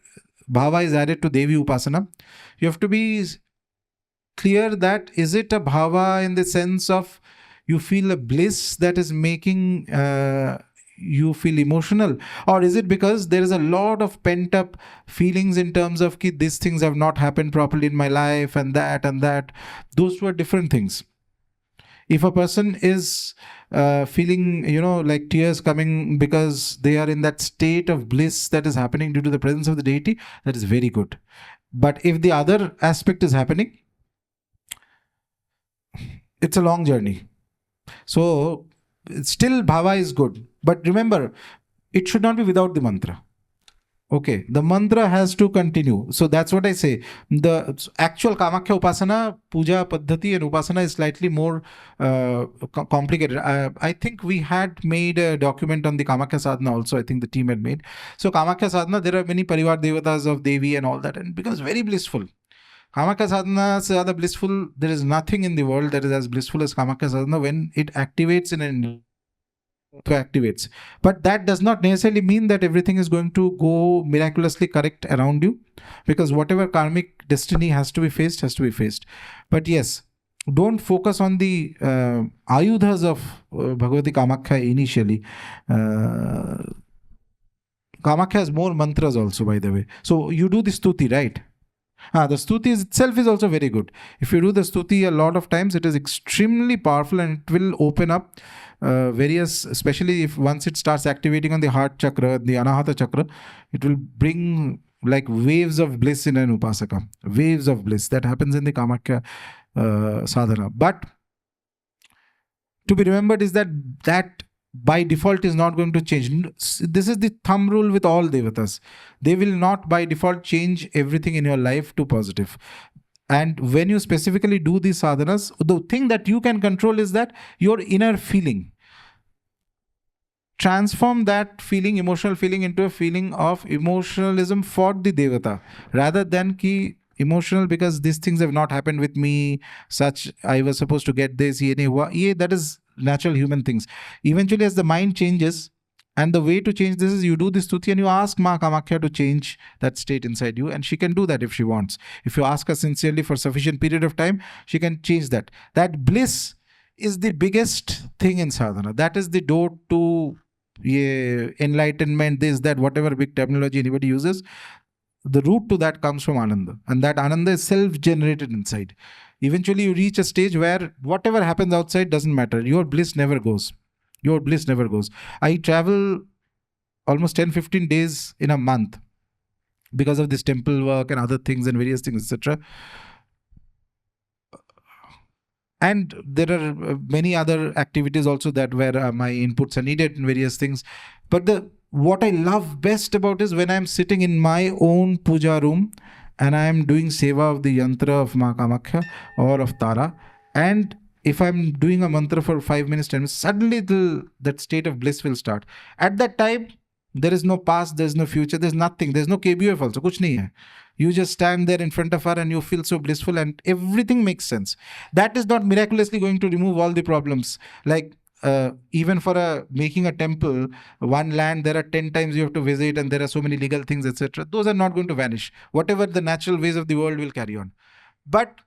Bhava is added to Devi Upasana, you have to be clear that is it a Bhava in the sense of you feel a bliss that is making you feel emotional, or is it because there is a lot of pent up feelings in terms of ki these things have not happened properly in my life, and that? Those were different things. If a person is feeling, like tears coming because they are in that state of bliss that is happening due to the presence of the deity, that is very good. But if the other aspect is happening, it's a long journey. So still Bhava is good. But remember, it should not be without the mantra. Okay, the mantra has to continue. So that's what I say. The actual Kamakhya Upasana, Puja Paddhati and Upasana is slightly more complicated. I think we had made a document on the Kamakhya Sadhana also. I think the team had made. So Kamakhya Sadhana, there are many Parivar Devatas of Devi and all that, and it becomes very blissful. Kamakhya Sadhana is rather blissful. There is nothing in the world that is as blissful as Kamakhya Sadhana when it activates in an activates. But that does not necessarily mean that everything is going to go miraculously correct around you, because whatever karmic destiny has to be faced, has to be faced. But yes, don't focus on the ayudhas of Bhagavati Kamakhya initially. Kamakhya has more mantras also, by the way. So you do the stuti, right? The stuti itself is also very good. If you do the stuti a lot of times, it is extremely powerful, and it will open up various, especially if once it starts activating on the heart chakra, the anahata chakra, it will bring like waves of bliss in an upasaka. Waves of bliss. That happens in the Kamakhya sadhana. But to be remembered is that by default is not going to change. This is the thumb rule with all devatas. They will not by default change everything in your life to positive. And when you specifically do these sadhanas, the thing that you can control is that your inner feeling. Transform that feeling, emotional feeling, into a feeling of emotionalism for the devata, rather than ki emotional because these things have not happened with me, such I was supposed to get this, that is natural human things. Eventually, as the mind changes, and the way to change this is you do this stuti and you ask Maa Kamakhya to change that state inside you, and she can do that if she wants. If you ask her sincerely for sufficient period of time, she can change that. That bliss is the biggest thing in sadhana. That is the door to enlightenment, this, that, whatever big terminology anybody uses. The root to that comes from Ananda, and that Ananda is self-generated inside. Eventually, you reach a stage where whatever happens outside doesn't matter. Your bliss never goes. Your bliss never goes. I travel almost 10-15 days in a month because of this temple work and other things and various things, etc. And there are many other activities also that where my inputs are needed in various things. But what I love best about is when I'm sitting in my own puja room and I'm doing seva of the yantra of Maa Kamakhya or of Tara, and if I'm doing a mantra for 5 minutes, 10 minutes, suddenly that state of bliss will start. At that time, there is no past, there's no future, there's nothing. There's no KBUF also. Kuch nahi hai. You just stand there in front of her and you feel so blissful and everything makes sense. That is not miraculously going to remove all the problems. Like even for making a temple, one land, there are 10 times you have to visit and there are so many legal things, etc. Those are not going to vanish. Whatever the natural ways of the world will carry on. But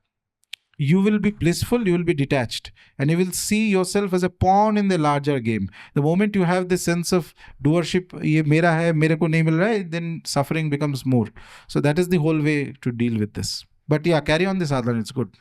you will be blissful, you will be detached, and you will see yourself as a pawn in the larger game. The moment you have this sense of doership, ye mera hai, mere ko nahi mil raha hai, then suffering becomes more. So that is the whole way to deal with this. But yeah, carry on this sadhana, it's good.